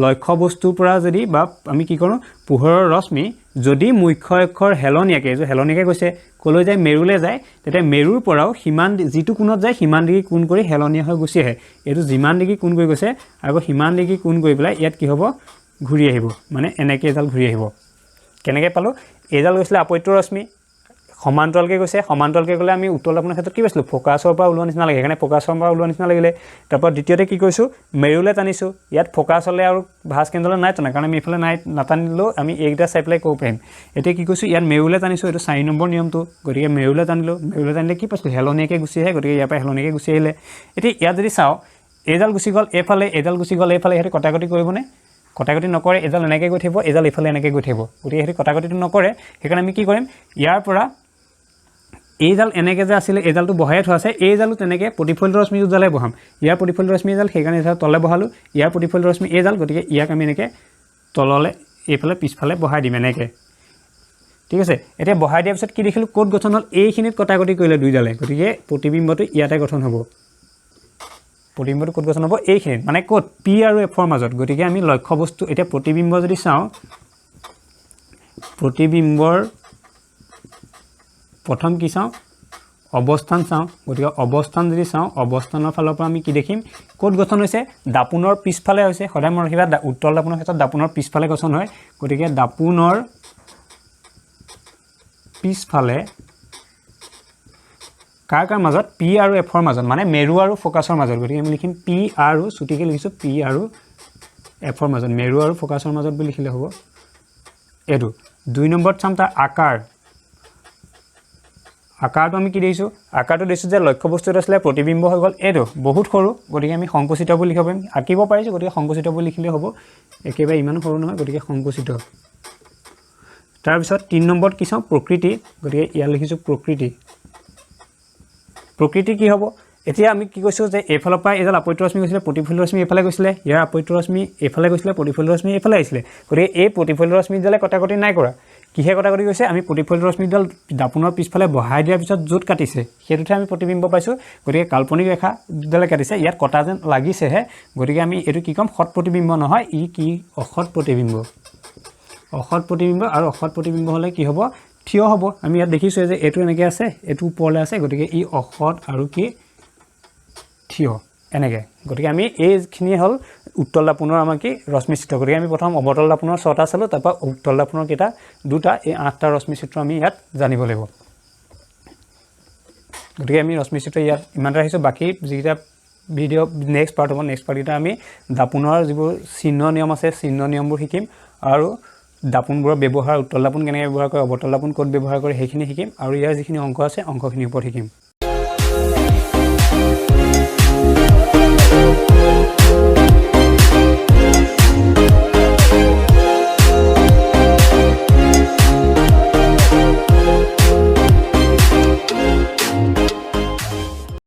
লক্ষ্যবস্তুৰ পৰা যদি বা আমি কি কৰোঁ পোহৰৰ ৰশ্মি যদি মুখ্য অক্ষৰ হেলনীয়াকৈ গৈছে ক'লৈ যায় মেৰুলৈ যায় তেতিয়া মেৰুৰ পৰাও সিমান যিটো কোণত যায় সিমান ডিগ্ৰী কোণ কৰি হেলনীয়া হৈ গুচি আহে এইটো যিমান ডিগ্ৰী কোণ কৰি গৈছে আকৌ সিমান ডিগ্ৰী কোণ কৰি পেলাই ইয়াত কি হ'ব ঘূৰি আহিব মানে এনেকৈ এডাল ঘূৰি আহিব কেনেকৈ পালোঁ এইডাল গৈছিলে আপত্য ৰশ্মি সমান্তৰালকৈ গৈছে সমান্তৰালকৈ গ'লে আমি উত্তল দাপোনৰ ক্ষেত্ৰত কি পাইছিলোঁ ফ'কাছৰ পৰা ওলোৱা নিচিনা লাগে সেইকাৰণে ফ'কাছৰ পৰা ওলোৱা নিচিনা লাগিলে তাৰপৰা দ্বিতীয়তে কি কৰিছোঁ মেৰুলৈ টানিছোঁ ইয়াত ফ'কাছলৈ আৰু ভাঁজ কেন্দ্ৰলৈ নাই টানা কাৰণ আমি এইফালে নাটানিলেও আমি এইকেইটা চাই পেলাই ক'ব পাৰিম এতিয়া কি কৈছোঁ ইয়াত মেৰুলৈ টানিছোঁ এইটো 4 নম্বৰ নিয়মটো গতিকে মেৰুলৈ টানিলে কি পাইছিলোঁ হেলনীয়াকৈ গুচি আহে গতিকে ইয়াৰ পৰা হেলনীয়াকৈ গুচি আহিলে এতিয়া ইয়াত যদি চাওঁ এইডাল গুচি গ'ল এইফালে এইডাল গুচি গ'ল এইফালে সিহঁতে কটাকটি কৰিবনে কটাকটি নকৰে এডাল এনেকৈ গৈ থাকিব এডাল এইফালে এনেকৈ গৈ থাকিব গতিকে সিহঁতে কটাকটিটো নকৰে সেইকাৰণে আমি কি কৰিম ইয়াৰ পৰা এইডাল এনেকৈ যে আছিলে এইডালটো বহাই থোৱা আছে এইডালো তেনেকৈ প্ৰতিফলিত ৰশ্মি দুডালে বহাম ইয়াৰ প্ৰতিফলিত ৰশ্মি এডাল সেইকাৰণে এডাল তলে বহালোঁ ইয়াৰ প্ৰতিফলিত ৰশ্মি এইডাল গতিকে ইয়াক আমি এনেকৈ তললৈ এইফালে পিছফালে বহাই দিম এনেকৈ ঠিক আছে এতিয়া বহাই দিয়াৰ পিছত কি দেখিলোঁ ক'ত গঠন হ'ল এইখিনিত কটাকটি কৰিলে দুইডালে গতিকে প্ৰতিবিম্বটো ইয়াতে গঠন হ'ব প্ৰতিবিম্বটো ক'ত গঠন হ'ব এইখিনিত মানে ক'ত পি আৰু এফৰ মাজত গতিকে আমি লক্ষ্যবস্তু এতিয়া প্ৰতিবিম্ব যদি চাওঁ প্ৰতিবিম্বৰ প্ৰথম কি চাওঁ অৱস্থান চাওঁ গতিকে অৱস্থান যদি চাওঁ অৱস্থানৰ ফালৰ পৰা আমি কি দেখিম ক'ত গঠন হৈছে দাপোনৰ পিছফালে হৈছে সদায় মনত ৰাখিবা উত্তল দাপোনৰ ক্ষেত্ৰত দাপোনৰ পিছফালে গঠন হয় গতিকে দাপোনৰ পিছফালে কাৰ মাজত পি আৰু এফৰ মাজত মানে মেৰু আৰু ফ'কাছৰ মাজত গতিকে আমি লিখিম পি আৰু চুটিকৈ লিখিছোঁ পি আৰু এফৰ মাজত মেৰু আৰু ফ'কাছৰ মাজত বুলি লিখিলে হ'ব এইটো 2 নম্বৰত চাম তাৰ আকাৰটো আমি কি দিছোঁ আকাৰটো দিছোঁ যে লক্ষ্যবস্তুটো আছিলে প্ৰতিবিম্ব হৈ গ'ল এইটো বহুত সৰু গতিকে আমি সংকুচিত বুলি লিখিব পাৰিম আঁকিব পাৰিছোঁ গতিকে সংকুচিত বুলি লিখিলে হ'ব একেবাৰে ইমানো সৰু নহয় গতিকে সংকুচিত তাৰপিছত 3 নম্বৰত কি চাওঁ প্ৰকৃতি গতিকে ইয়াত লিখিছোঁ প্ৰকৃতি কি হ'ব এতিয়া আমি কি কৈছোঁ যে এইফালৰ পৰা এডাল আপত্য ৰশ্মি গৈছিলে প্ৰতিফলিত ৰশ্মি এইফালে গৈছিলে ইয়াৰ আপত্য ৰশ্মি এইফালে গৈছিলে প্ৰতিফলিত ৰশ্মি এইফালে আহিছিলে গতিকে এই প্ৰতিফলিত ৰশ্মিডালে কটাকটি নাই কৰা কিহে কটাকটি গৈছে আমি প্ৰতিফলিত ৰশ্মিডাল দাপোনৰ পিছফালে বহাই দিয়াৰ পিছত য'ত কাটিছে সেইটোতে আমি প্ৰতিবিম্ব পাইছোঁ গতিকে কাল্পনিক ৰেখা দুডালে কাটিছে ইয়াত কটা যেন লাগিছেহে গতিকে আমি এইটো কি ক'ম সৎ প্ৰতিবিম্ব নহয় ই কি অসৎ প্ৰতিবিম্ব আৰু অসৎ প্ৰতিবিম্ব হ'লে কি হ'ব থিয় হ'ব আমি ইয়াত দেখিছোঁ যে এইটো এনেকৈ আছে এইটো ওপৰলৈ আছে গতিকে ই অসৎ আৰু কি থিয় এনেকৈ গতিকে আমি এইখিনি হ'ল উত্তল দাপোনৰ আমাৰ কি ৰশ্মি চিত্ৰ গতিকে আমি প্ৰথম অৱতল দাপোনৰ 6টা চালোঁ তাৰপৰা উত্তল দাপোনৰ কেইটা 2টা এই 8টা ৰশ্মি চিত্ৰ আমি ইয়াত জানিব লাগিব গতিকে আমি ৰশ্মি চিত্ৰ ইয়াত ইমানটা ৰাখিছোঁ বাকী যিকেইটা ভিডিঅ' নেক্সট পাৰ্ট হ'ব নেক্সট পাৰ্টকেইটা আমি দাপোনৰ যিবোৰ চিহ্ন নিয়ম আছে চিহ্ন নিয়মবোৰ শিকিম আৰু দাপোনবোৰৰ ব্যৱহাৰ উত্তল দাপোন কেনেকৈ ব্যৱহাৰ কৰে অৱতল দাপোন ক'ত ব্যৱহাৰ কৰে সেইখিনি শিকিম আৰু ইয়াৰ যিখিনি অংক আছে অংকখিনিৰ ওপৰত শিকিম